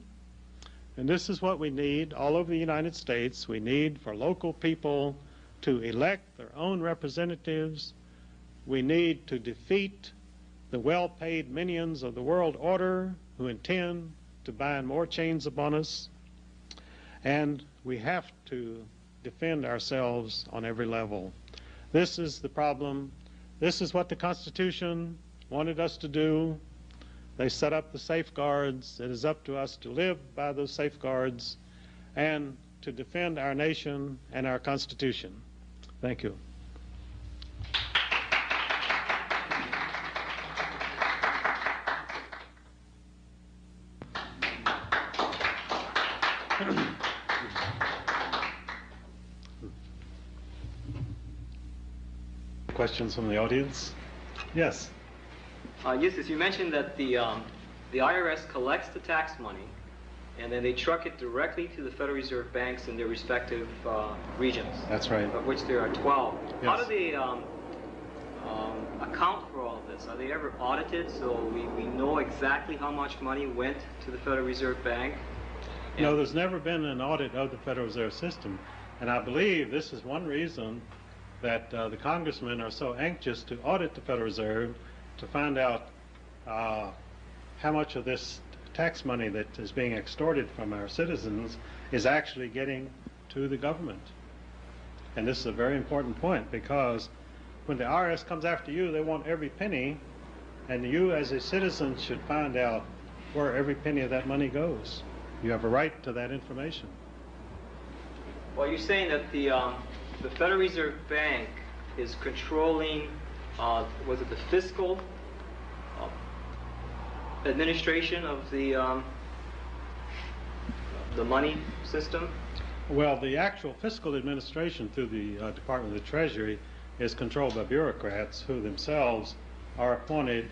And this is what we need all over the United States. We need for local people to elect their own representatives. We need to defeat the well-paid minions of the world order who intend to bind more chains upon us. And we have to defend ourselves on every level. This is the problem. This is what the Constitution wanted us to do. They set up the safeguards. It is up to us to live by those safeguards and to defend our nation and our Constitution. Thank you. Questions from the audience? Yes. Eustace, you mentioned that the IRS collects the tax money, and then they truck it directly to the Federal Reserve banks in their respective regions. That's right. Of which there are 12. Yes. How do they account for all of this? Are they ever audited so we know exactly how much money went to the Federal Reserve Bank? No, there's never been an audit of the Federal Reserve System. And I believe this is one reason that the congressmen are so anxious to audit the Federal Reserve to find out how much of this tax money that is being extorted from our citizens is actually getting to the government. And this is a very important point, because when the IRS comes after you, they want every penny, and you as a citizen should find out where every penny of that money goes. You have a right to that information. Well, you're saying that the Federal Reserve Bank is controlling, was it the fiscal administration of the money system? Well, the actual fiscal administration through the Department of the Treasury is controlled by bureaucrats who themselves are appointed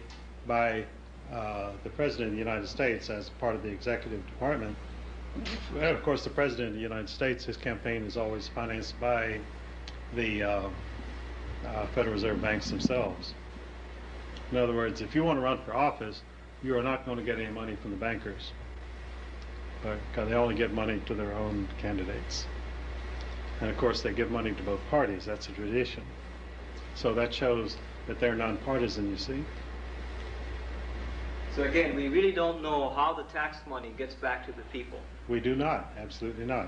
by the President of the United States as part of the executive department. And of course, the President of the United States, his campaign is always financed by the Federal Reserve banks themselves. In other words, if you want to run for office, you are not going to get any money from the bankers, because they only give money to their own candidates. And of course, they give money to both parties. That's a tradition. So that shows that they're nonpartisan, you see. So again, we really don't know how the tax money gets back to the people. We do not, absolutely not.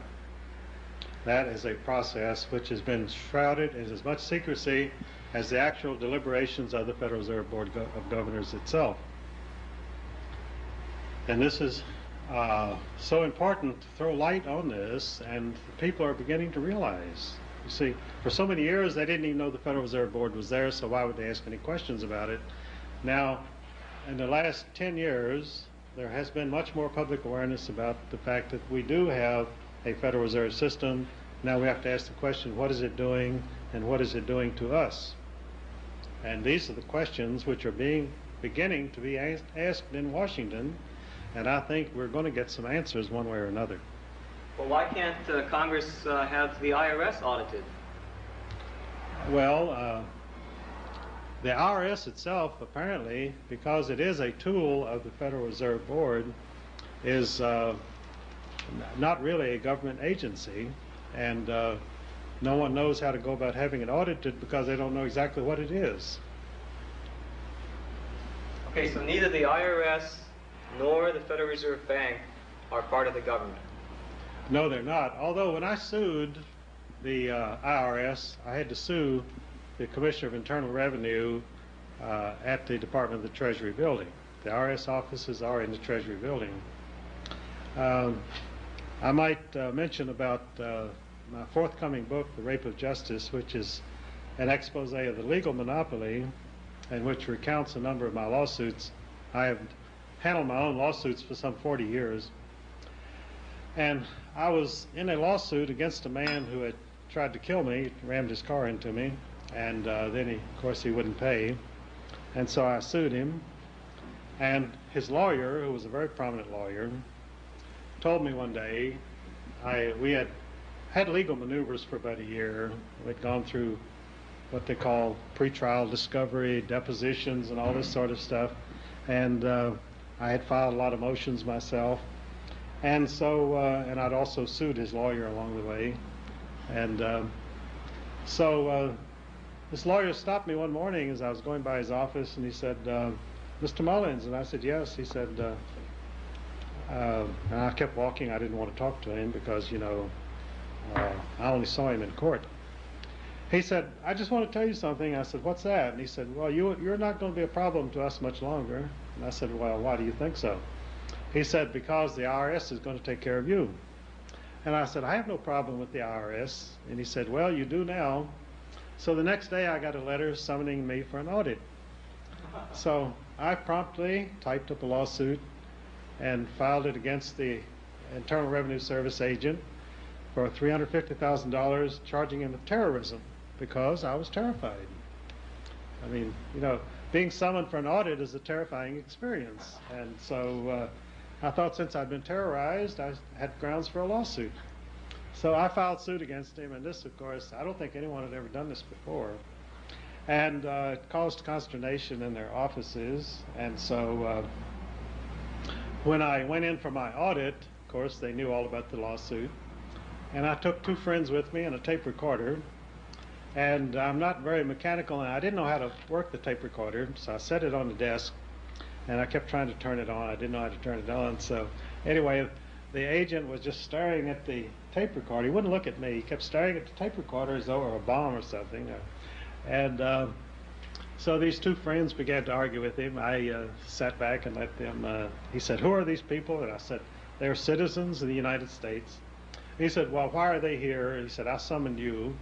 That is a process which has been shrouded in as much secrecy as the actual deliberations of the Federal Reserve Board of Governors itself. And this is so important to throw light on this, and people are beginning to realize. You see, for so many years they didn't even know the Federal Reserve Board was there, so why would they ask any questions about it? Now, in the last 10 years, there has been much more public awareness about the fact that we do have a Federal Reserve System. Now we have to ask the question, what is it doing, and what is it doing to us? And these are the questions which are beginning to be asked in Washington, and I think we're going to get some answers one way or another. Well, why can't Congress have the IRS audited? Well, the IRS itself, apparently, because it is a tool of the Federal Reserve Board, is not really a government agency, and no one knows how to go about having it audited because they don't know exactly what it is. Okay, so neither the IRS nor the Federal Reserve Bank are part of the government. No, they're not. Although when I sued the IRS, I had to sue the Commissioner of Internal Revenue at the Department of the Treasury building. The IRS offices are in the Treasury building. I might mention about my forthcoming book, The Rape of Justice, which is an expose of the legal monopoly and which recounts a number of my lawsuits. I have handled my own lawsuits for some 40 years. And I was in a lawsuit against a man who had tried to kill me, rammed his car into me, and then of course he wouldn't pay. And so I sued him. And his lawyer, who was a very prominent lawyer, told me one day, we had legal maneuvers for about a year. We'd gone through what they call pretrial discovery, depositions, and all this sort of stuff. And I had filed a lot of motions myself. And so, and I'd also sued his lawyer along the way. And so this lawyer stopped me one morning as I was going by his office, and he said, Mr. Mullins, and I said, yes. He said, and I kept walking. I didn't want to talk to him because, you know, I only saw him in court. He said, I just want to tell you something. I said, what's that? And he said, well, you're not going to be a problem to us much longer. And I said, well, why do you think so? He said, because the IRS is going to take care of you. And I said, I have no problem with the IRS. And he said, well, you do now. So the next day I got a letter summoning me for an audit. So I promptly typed up a lawsuit and filed it against the Internal Revenue Service agent for $350,000, charging him with terrorism because I was terrified. I mean, you know, being summoned for an audit is a terrifying experience. And so I thought since I'd been terrorized, I had grounds for a lawsuit. So I filed suit against him, and this, of course, I don't think anyone had ever done this before. And it caused consternation in their offices. And so when I went in for my audit, of course, they knew all about the lawsuit. And I took 2 friends with me and a tape recorder. And I'm not very mechanical, and I didn't know how to work the tape recorder, so I set it on the desk, and I kept trying to turn it on. I didn't know how to turn it on. So anyway, the agent was just staring at the tape recorder. He wouldn't look at me. He kept staring at the tape recorder as though it were a bomb or something. And so these 2 friends began to argue with him. I sat back and let them, he said, "Who are these people?" And I said, "They're citizens of the United States." He said, "Well, why are they here?" He said, "I summoned you."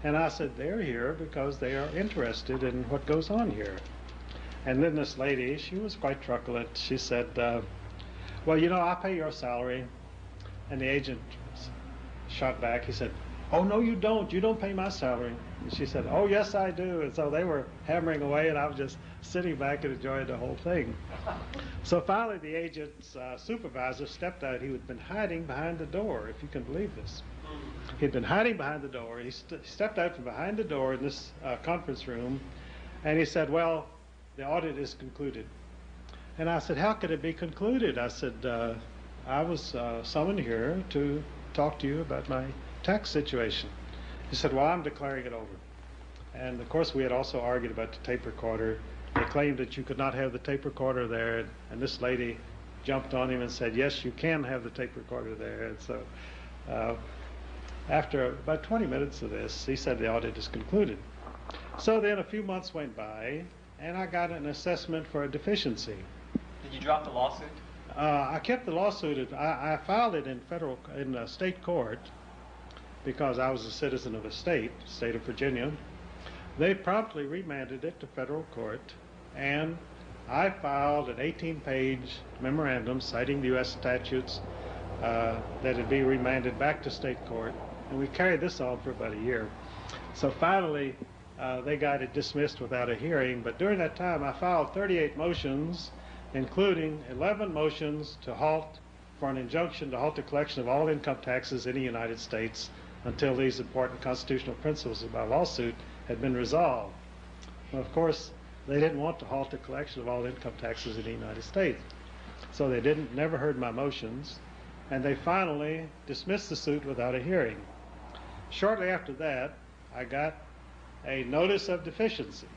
And I said, "They're here because they are interested in what goes on here." And then this lady, she was quite truculent. She said, "Well, you know, I pay your salary." And the agent shot back. He said, "Oh, no, you don't. You don't pay my salary." And she said, "Oh, yes, I do." And so they were hammering away, and I was just sitting back and enjoying the whole thing. So finally, the agent's supervisor stepped out. He had been hiding behind the door, if you can believe this. He'd been hiding behind the door. He stepped out from behind the door in this conference room, and he said, "Well, the audit is concluded." And I said, "How could it be concluded?" I said, "I was summoned here to talk to you about my tax situation." He said, "Well, I'm declaring it over." And of course, we had also argued about the tape recorder. They claimed that you could not have the tape recorder there, and this lady jumped on him and said, "Yes, you can have the tape recorder there." And so after about 20 minutes of this, he said the audit is concluded. So then a few months went by, and I got an assessment for a deficiency. Did you drop the lawsuit? I kept the lawsuit. I filed it in state court because I was a citizen of a state of Virginia. They promptly remanded it to federal court, and I filed an 18-page memorandum citing the U.S. statutes that it be remanded back to state court, and we carried this on for about a year. So finally, they got it dismissed without a hearing, but during that time I filed 38 motions, including 11 motions for an injunction to halt the collection of all income taxes in the United States until these important constitutional principles of my lawsuit had been resolved. Well, of course, they didn't want to halt the collection of all income taxes in the United States, so they never heard my motions, and they finally dismissed the suit without a hearing. Shortly after that, I got a notice of deficiency.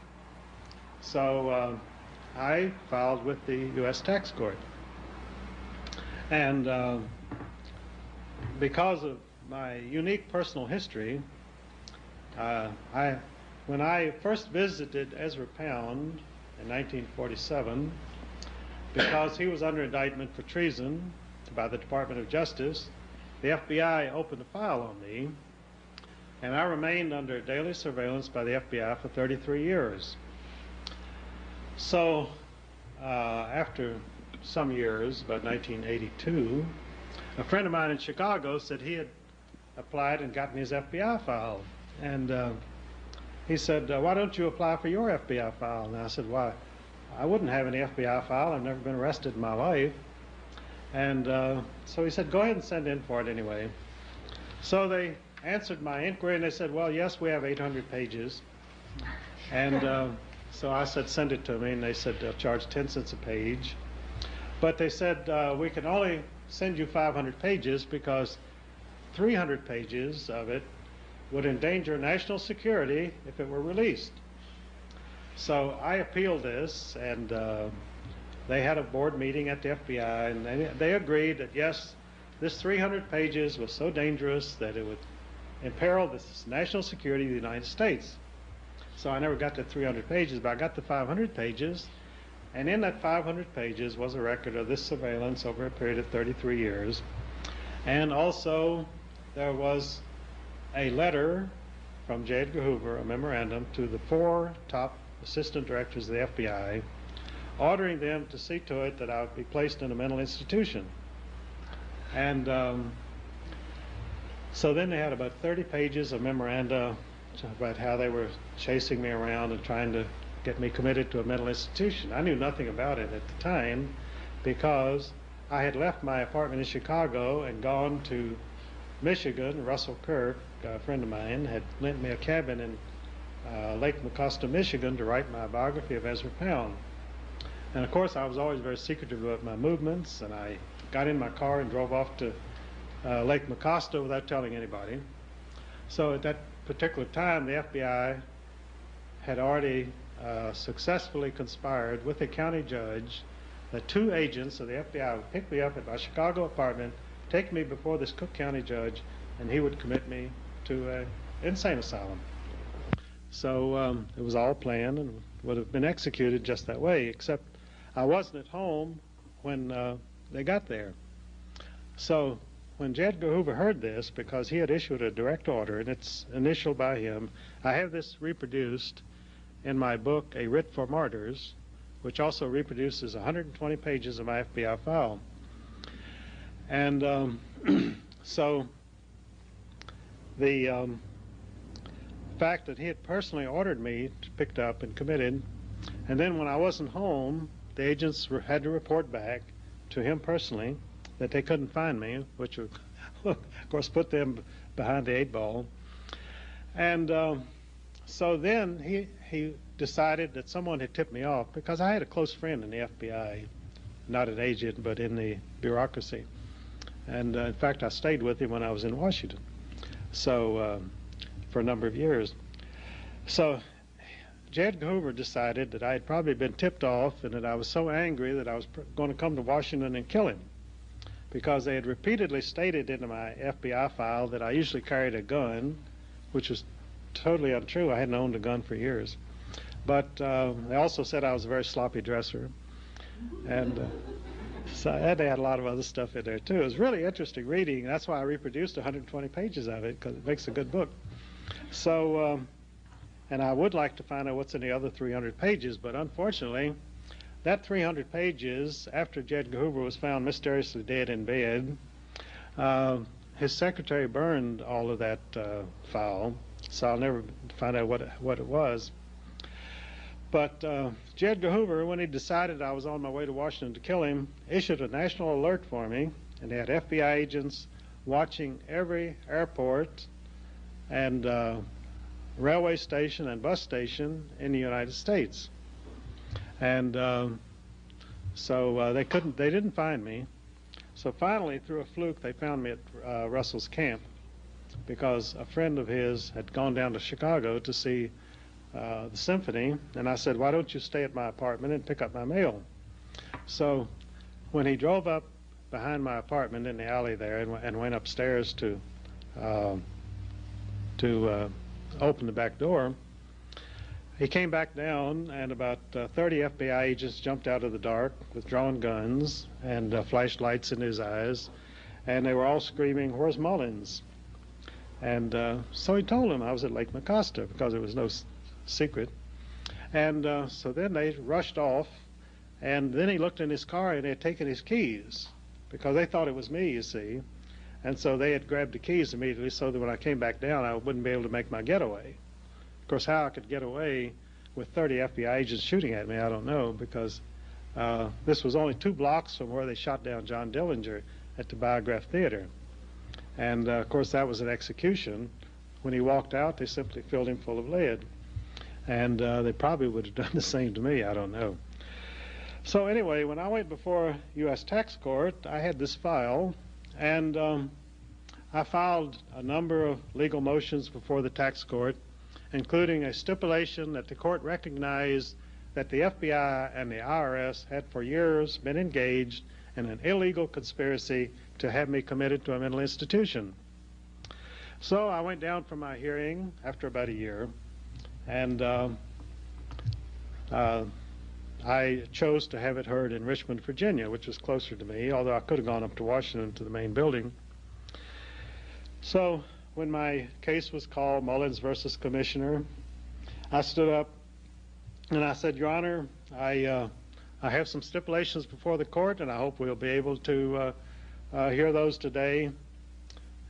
So I filed with the U.S. Tax Court. And because of my unique personal history, when I first visited Ezra Pound in 1947, because he was under indictment for treason by the Department of Justice, the FBI opened a file on me, and I remained under daily surveillance by the FBI for 33 years. So after some years, about 1982, a friend of mine in Chicago said he had applied and gotten his FBI file. And he said, "Why don't you apply for your FBI file?" And I said, "Why? I wouldn't have any FBI file. I've never been arrested in my life." And so he said, "Go ahead and send in for it anyway." So they answered my inquiry, and they said, "Well, yes, we have 800 pages. And so I said, "Send it to me." And they said they'll charge 10 cents a page. But they said, "We can only send you 500 pages because 300 pages of it would endanger national security if it were released." So I appealed this, and they had a board meeting at the FBI, and they agreed that, yes, this 300 pages was so dangerous that it would imperil the national security of the United States. So I never got to 300 pages, but I got to 500 pages, and in that 500 pages was a record of this surveillance over a period of 33 years. And also there was a letter from J. Edgar Hoover, a memorandum, to the 4 top assistant directors of the FBI, ordering them to see to it that I would be placed in a mental institution. And so then they had about 30 pages of memoranda about how they were chasing me around and trying to get me committed to a mental institution. I knew nothing about it at the time because I had left my apartment in Chicago and gone to Michigan. Russell Kirk, a friend of mine, had lent me a cabin in Lake Mecosta, Michigan, to write my biography of Ezra Pound. And of course, I was always very secretive about my movements, and I got in my car and drove off to Lake Mecosta without telling anybody. So at that particular time, the FBI had already successfully conspired with a county judge that 2 agents of the FBI would pick me up at my Chicago apartment, take me before this Cook County judge, and he would commit me to an insane asylum. So it was all planned and would have been executed just that way, except I wasn't at home when they got there. So when J. Edgar Hoover heard this, because he had issued a direct order, and it's initialed by him, I have this reproduced in my book, A Writ for Martyrs, which also reproduces 120 pages of my FBI file. And so the fact that he had personally ordered me picked up and committed, and then when I wasn't home, the agents had to report back to him personally that they couldn't find me, which of course put them behind the 8 ball. And so then he decided that someone had tipped me off, because I had a close friend in the FBI, not an agent, but in the bureaucracy. And in fact, I stayed with him when I was in Washington, so for a number of years. So J. Edgar Hoover decided that I had probably been tipped off, and that I was so angry that I was going to come to Washington and kill him, because they had repeatedly stated in my FBI file that I usually carried a gun, which was totally untrue. I hadn't owned a gun for years. But they also said I was a very sloppy dresser. And so they had a lot of other stuff in there, too. It was really interesting reading. That's why I reproduced 120 pages of it, because it makes a good book. So, and I would like to find out what's in the other 300 pages, but unfortunately, that 300 pages, after J. Edgar Hoover was found mysteriously dead in bed, his secretary burned all of that file, so I'll never find out what it was. But J. Edgar Hoover, when he decided I was on my way to Washington to kill him, issued a national alert for me, and they had FBI agents watching every airport and railway station and bus station in the United States. And so they didn't find me. So finally, through a fluke, they found me at Russell's camp, because a friend of his had gone down to Chicago to see the symphony, and I said, why don't you stay at my apartment and pick up my mail? So when he drove up behind my apartment in the alley there and went upstairs to open the back door, he came back down, and about 30 FBI agents jumped out of the dark with drawn guns and flashlights in his eyes, and they were all screaming, "Where's Mullins?" And so he told them I was at Lake Mecosta, because it was no secret. And so then they rushed off, and then he looked in his car, and they had taken his keys, because they thought it was me, you see. And so they had grabbed the keys immediately, so that when I came back down, I wouldn't be able to make my getaway. Of course, how I could get away with 30 FBI agents shooting at me, I don't know, because this was only 2 blocks from where they shot down John Dillinger at the Biograph Theater. And of course, that was an execution. When he walked out, they simply filled him full of lead. And they probably would have done the same to me, I don't know. So anyway, when I went before U.S. Tax Court, I had this file, and I filed a number of legal motions before the tax court, including a stipulation that the court recognized that the FBI and the IRS had for years been engaged in an illegal conspiracy to have me committed to a mental institution. So I went down for my hearing after about a year, and I chose to have it heard in Richmond, Virginia, which was closer to me, although I could have gone up to Washington to the main building. So when my case was called Mullins versus Commissioner, I stood up and I said, Your Honor, I have some stipulations before the court, and I hope we'll be able to hear those today.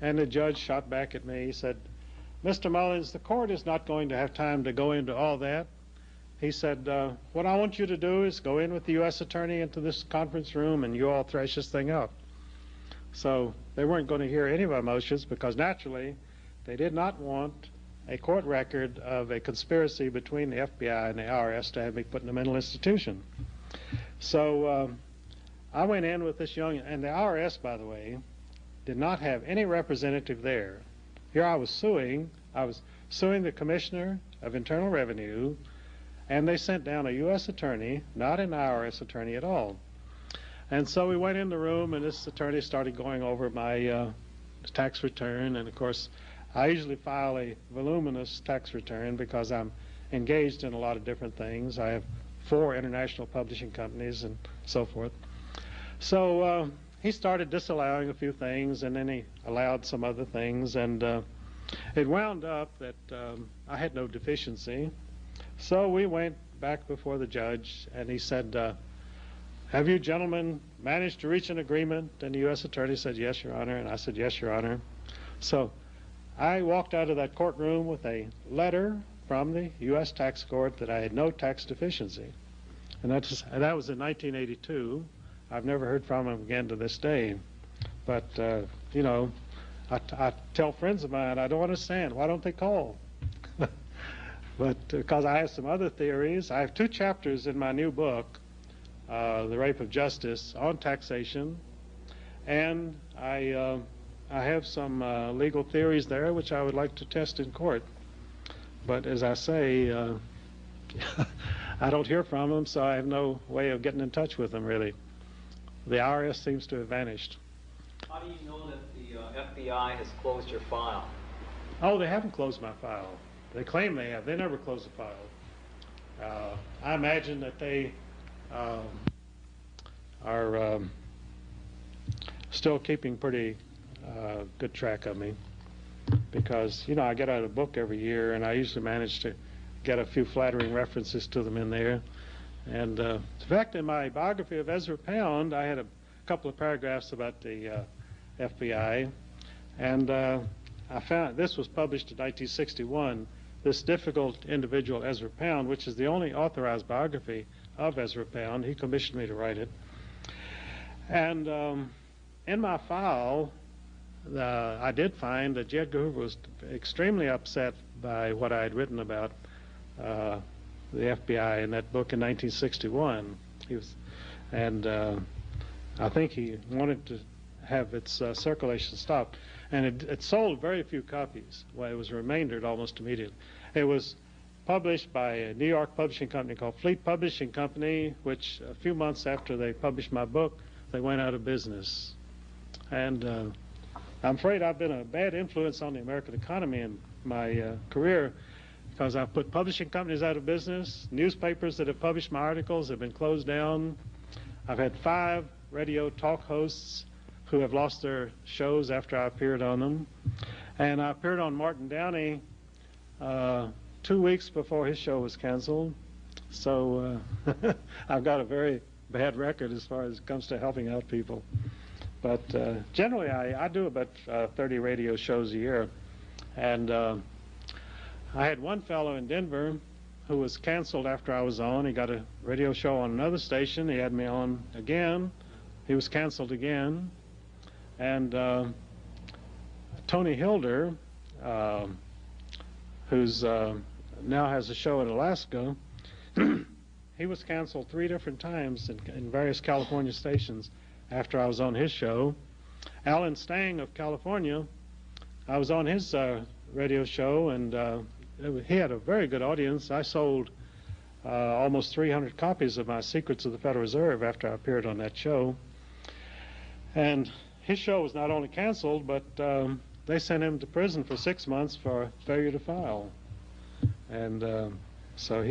And the judge shot back at me. He said, Mr. Mullins, the court is not going to have time to go into all that. He said, what I want you to do is go in with the U.S. Attorney into this conference room, and you all thrash this thing out. So they weren't going to hear any of my motions, because naturally they did not want a court record of a conspiracy between the FBI and the IRS to have me put in a mental institution. So I went in with this young, and the IRS, by the way, did not have any representative there. Here I was suing the Commissioner of Internal Revenue, and they sent down a U.S. attorney, not an IRS attorney at all. And so we went in the room, and this attorney started going over my tax return, and of course I usually file a voluminous tax return because I'm engaged in a lot of different things. I have 4 international publishing companies and so forth. So he started disallowing a few things, and then he allowed some other things, and it wound up that I had no deficiency. So we went back before the judge, and he said, have you gentlemen managed to reach an agreement? And the U.S. attorney said, yes, Your Honor, and I said, yes, Your Honor. So I walked out of that courtroom with a letter from the U.S. tax court that I had no tax deficiency. And that was in 1982. I've never heard from him again to this day. But, you know, I tell friends of mine, I don't understand. Why don't they call? But because I have some other theories. I have 2 chapters in my new book, The Rape of Justice, on taxation. And I have some legal theories there which I would like to test in court. But as I say, I don't hear from them, so I have no way of getting in touch with them, really. The IRS seems to have vanished. How do you know that the FBI has closed your file? Oh, they haven't closed my file. They claim they have. They never closed the file. I imagine that they are still keeping pretty good track of me, because, you know, I get out a book every year, and I usually manage to get a few flattering references to them in there. And in fact, in my biography of Ezra Pound, I had a couple of paragraphs about the FBI, and I found this was published in 1961. This difficult individual, Ezra Pound, which is the only authorized biography of Ezra Pound. He commissioned me to write it. And in my file, I did find that J. Edgar Hoover was extremely upset by what I had written about the FBI in that book in 1961. I think he wanted to have its circulation stopped. And it sold very few copies. Well, it was remaindered almost immediately. It was published by a New York publishing company called Fleet Publishing Company, which a few months after they published my book, they went out of business. And I'm afraid I've been a bad influence on the American economy in my career, because I've put publishing companies out of business. Newspapers that have published my articles have been closed down. I've had 5 radio talk hosts who have lost their shows after I appeared on them. And I appeared on Martin Downey 2 weeks before his show was canceled. So I've got a very bad record as far as it comes to helping out people. But generally, I do about 30 radio shows a year. And I had one fellow in Denver who was canceled after I was on. He got a radio show on another station. He had me on again. He was canceled again. And Tony Hilder, who's now has a show in Alaska, he was canceled 3 different times in various California stations after I was on his show. Alan Stang of California, I was on his radio show, and he had a very good audience. I sold almost 300 copies of my Secrets of the Federal Reserve after I appeared on that show. And his show was not only canceled, but they sent him to prison for 6 months for failure to file. And so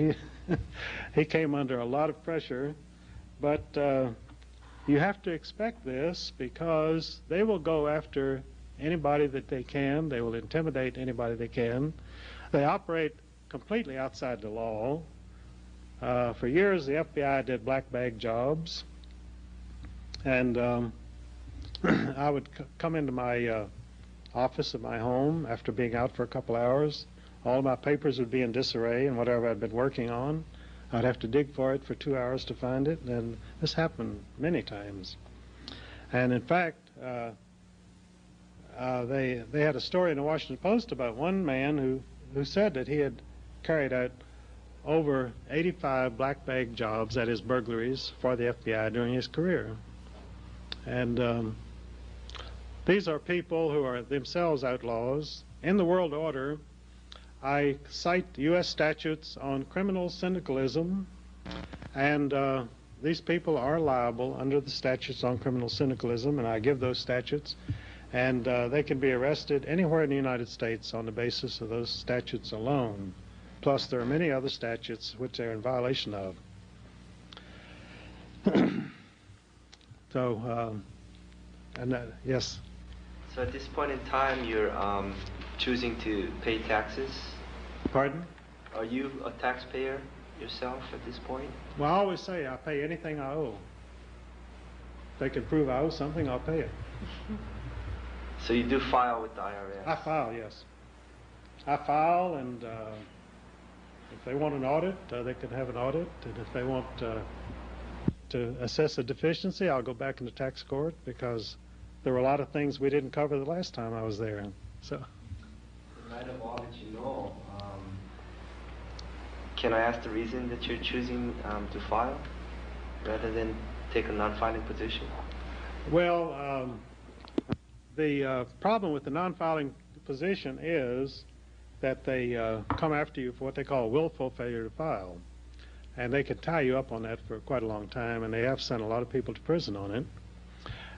he came under a lot of pressure. But you have to expect this, because they will go after anybody that they can. They will intimidate anybody they can. They operate completely outside the law. For years, the FBI did black bag jobs. And I would come into my office at my home after being out for a couple hours. All of my papers would be in disarray, and whatever I'd been working on, I'd have to dig for it for 2 hours to find it. And this happened many times. And in fact, they had a story in the Washington Post about one man who who said that he had carried out over 85 black bag jobs, that is burglaries, for the FBI during his career. And these are people who are themselves outlaws. In the world order, I cite U.S. statutes on criminal syndicalism, and these people are liable under the statutes on criminal syndicalism, and I give those statutes, and they can be arrested anywhere in the United States on the basis of those statutes alone. Plus, there are many other statutes which they're in violation of. So, yes? So at this point in time, you're choosing to pay taxes? Pardon? Are you a taxpayer yourself at this point? Well, I always say I pay anything I owe. If they can prove I owe something, I'll pay it. So you do file with the IRS? I file, yes. I file, and if they want an audit, they can have an audit. And if they want to assess a deficiency, I'll go back into tax court, because there were a lot of things we didn't cover the last time I was there. So, in light of all that you know, can I ask the reason that you're choosing to file rather than take a non-filing position? Well, the problem with the non-filing position is that they come after you for what they call willful failure to file. And they can tie you up on that for quite a long time, and they have sent a lot of people to prison on it.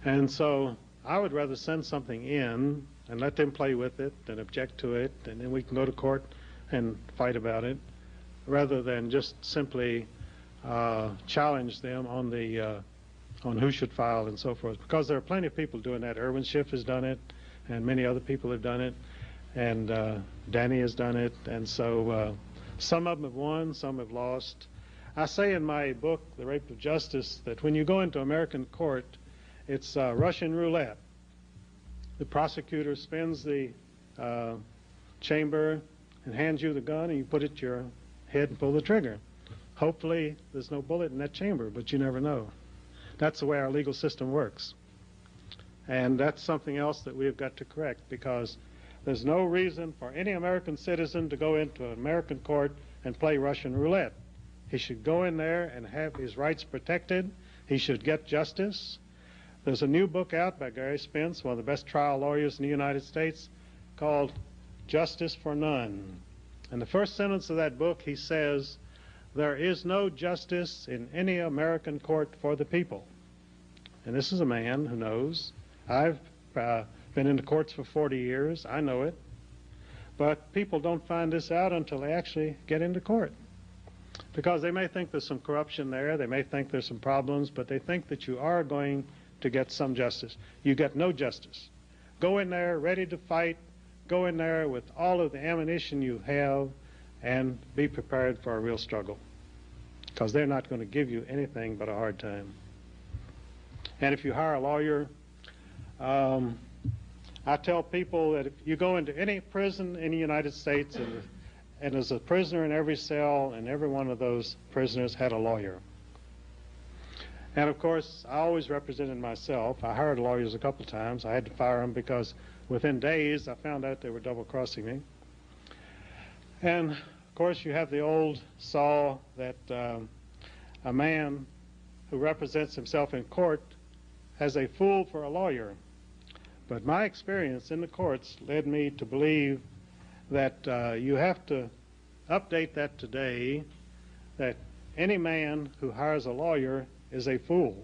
And so I would rather send something in and let them play with it and object to it, and then we can go to court and fight about it, rather than just simply challenge them on the on who should file and so forth. Because there are plenty of people doing that. Irwin Schiff has done it, and many other people have done it, and Danny has done it, and so some of them have won, some have lost. I say in my book, The Rape of Justice, that when you go into American court, it's Russian roulette. The prosecutor spins the chamber and hands you the gun, and you put it to your head and pull the trigger. Hopefully there's no bullet in that chamber, but you never know. That's the way our legal system works. And that's something else that we've got to correct, because there's no reason for any American citizen to go into an American court and play Russian roulette. He should go in there and have his rights protected. He should get justice. There's a new book out by Gary Spence, one of the best trial lawyers in the United States, called Justice for None. And the first sentence of that book, he says, there is no justice in any American court for the people. And this is a man who knows. I've been in the courts for 40 years. I know it. But people don't find this out until they actually get into court. Because they may think there's some corruption there, they may think there's some problems, but they think that you are going to get some justice. You get no justice. Go in there ready to fight. Go in there with all of the ammunition you have, and be prepared for a real struggle. Because they're not going to give you anything but a hard time. And if you hire a lawyer, I tell people that if you go into any prison in the United States, and there's a prisoner in every cell, and every one of those prisoners had a lawyer. And of course, I always represented myself. I hired lawyers a couple times. I had to fire them because within days I found out they were double-crossing me. And of course, you have the old saw that a man who represents himself in court has a fool for a lawyer. But my experience in the courts led me to believe that you have to update that today, that any man who hires a lawyer is a fool.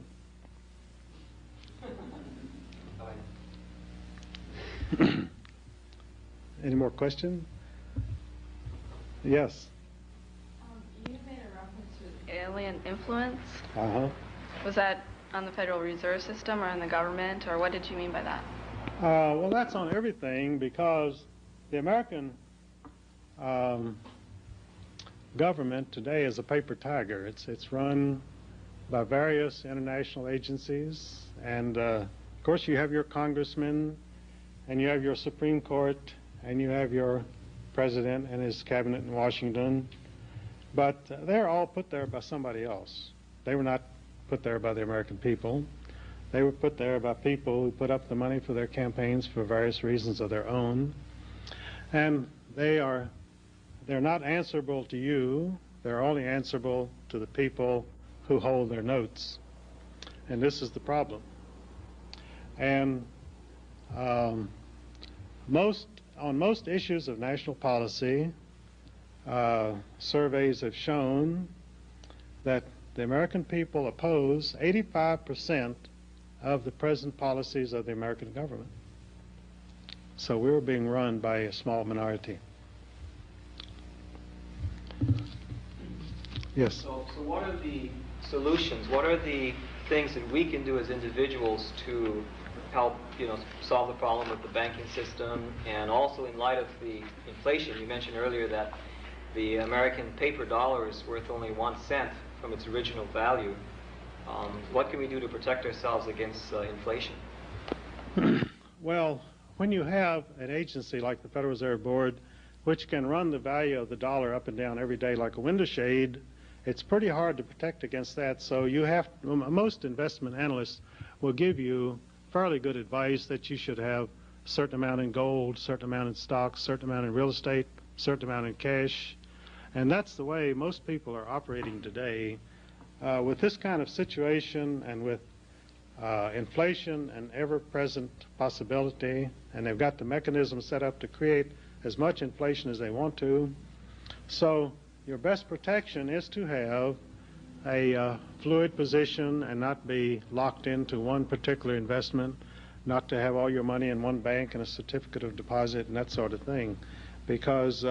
Any more questions? Yes. You made a reference to alien influence. Uh-huh. Was that on the Federal Reserve System or on the government, or what did you mean by that? Well, that's on everything, because the American government today is a paper tiger. It's run by various international agencies, and of course you have your congressmen, and you have your Supreme Court, and you have your president and his cabinet in Washington, but they're all put there by somebody else. They were not put there by the American people. They were put there by people who put up the money for their campaigns for various reasons of their own, and they are they're not answerable to you. They're only answerable to the people who hold their notes. And this is the problem. And on most issues of national policy, surveys have shown that the American people oppose 85% of the present policies of the American government. So we were being run by a small minority. Yes? So what are the solutions? What are the things that we can do as individuals to help, solve the problem with the banking system, and also in light of the inflation? You mentioned earlier that the American paper dollar is worth only 1 cent from its original value. What can we do to protect ourselves against inflation? Well, when you have an agency like the Federal Reserve Board, which can run the value of the dollar up and down every day like a window shade, it's pretty hard to protect against that. So most investment analysts will give you fairly good advice that you should have a certain amount in gold, certain amount in stocks, certain amount in real estate, certain amount in cash. And that's the way most people are operating today. With this kind of situation and with inflation and ever-present possibility, and they've got the mechanism set up to create as much inflation as they want to. So your best protection is to have a fluid position and not be locked into one particular investment, not to have all your money in one bank and a certificate of deposit and that sort of thing, because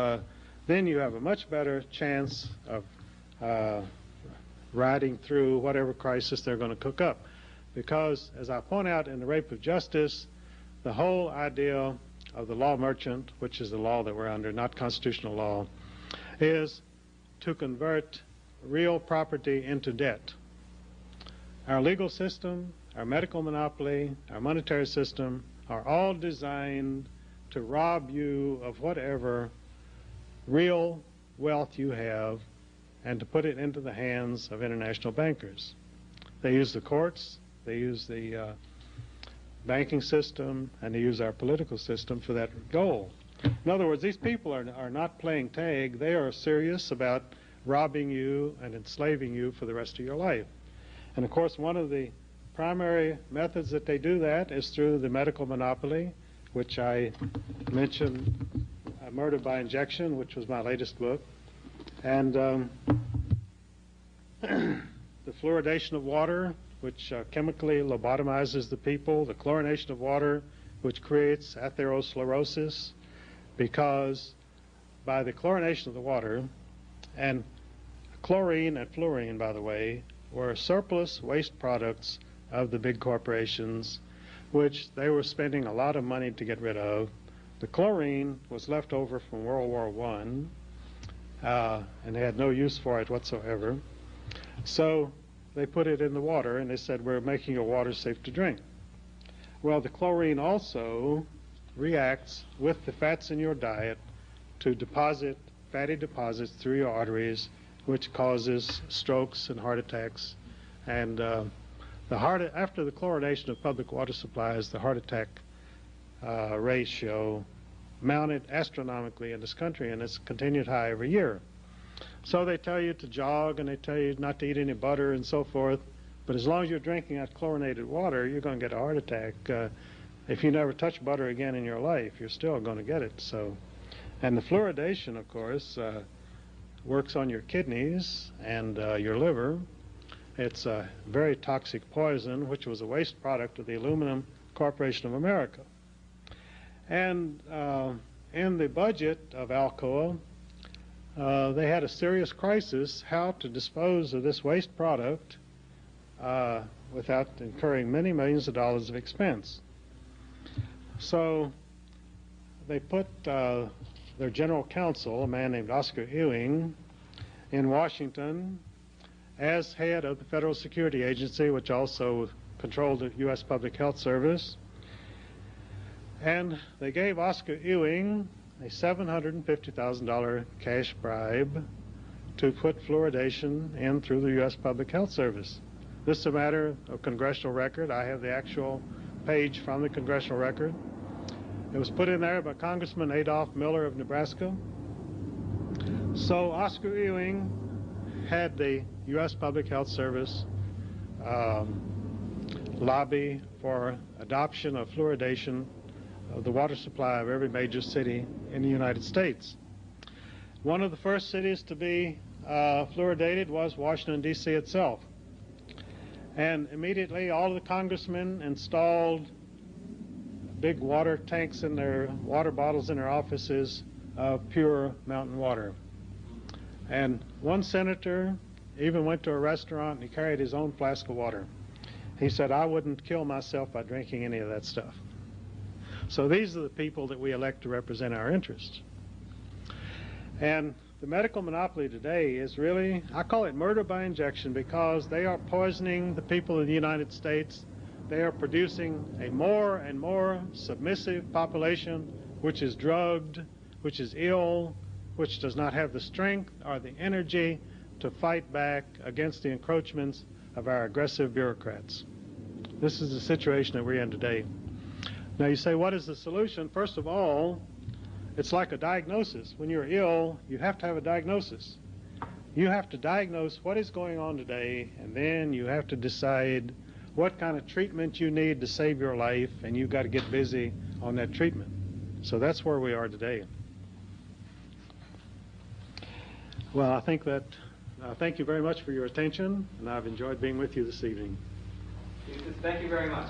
then you have a much better chance of riding through whatever crisis they're going to cook up. Because, as I point out in The Rape of Justice, the whole idea of the law merchant, which is the law that we're under, not constitutional law, is to convert real property into debt. Our legal system, our medical monopoly, our monetary system are all designed to rob you of whatever real wealth you have and to put it into the hands of international bankers. They use the courts, they use the banking system, and they use our political system for that goal. In other words, these people are not playing tag. They are serious about robbing you and enslaving you for the rest of your life. And of course, one of the primary methods that they do that is through the medical monopoly, which I mentioned, Murder by Injection, which was my latest book. And the fluoridation of water, which chemically lobotomizes the people, the chlorination of water, which creates atherosclerosis, because by the chlorination of the water, and chlorine and fluorine, by the way, were surplus waste products of the big corporations, which they were spending a lot of money to get rid of. The chlorine was left over from World War I, and they had no use for it whatsoever. So they put it in the water, and they said, we're making your water safe to drink. Well, the chlorine also reacts with the fats in your diet to deposit fatty deposits through your arteries, which causes strokes and heart attacks. And after the chlorination of public water supplies, the heart attack ratio mounted astronomically in this country, and it's continued high every year. So they tell you to jog, and they tell you not to eat any butter and so forth, but as long as you're drinking that chlorinated water, you're going to get a heart attack. If you never touch butter again in your life, you're still going to get it. So, and the fluoridation, of course, works on your kidneys and your liver. It's a very toxic poison, which was a waste product of the Aluminum Corporation of America. And in the budget of Alcoa, they had a serious crisis how to dispose of this waste product without incurring many millions of dollars of expense. So they put their general counsel, a man named Oscar Ewing, in Washington as head of the Federal Security Agency, which also controlled the U.S. Public Health Service. And they gave Oscar Ewing a $750,000 cash bribe to put fluoridation in through the U.S. Public Health Service. This is a matter of congressional record. I have the actual page from the congressional record. It was put in there by Congressman Adolph Miller of Nebraska. So Oscar Ewing had the U.S. Public Health Service lobby for adoption of fluoridation of the water supply of every major city in the United States. One of the first cities to be fluoridated was Washington, D.C. itself. And immediately all of the congressmen installed big water tanks in their water bottles in their offices of pure mountain water. And one senator even went to a restaurant and he carried his own flask of water. He said, I wouldn't kill myself by drinking any of that stuff. So these are the people that we elect to represent our interests. And the medical monopoly today is really, I call it murder by injection, because they are poisoning the people of the United States. They are producing a more and more submissive population, which is drugged, which is ill, which does not have the strength or the energy to fight back against the encroachments of our aggressive bureaucrats. This is the situation that we're in today. Now you say, what is the solution? First of all, it's like a diagnosis. When you're ill, you have to have a diagnosis. You have to diagnose what is going on today, and then you have to decide what kind of treatment you need to save your life, and you've got to get busy on that treatment. So that's where we are today. Well, I think that, thank you very much for your attention, and I've enjoyed being with you this evening. Thank you very much.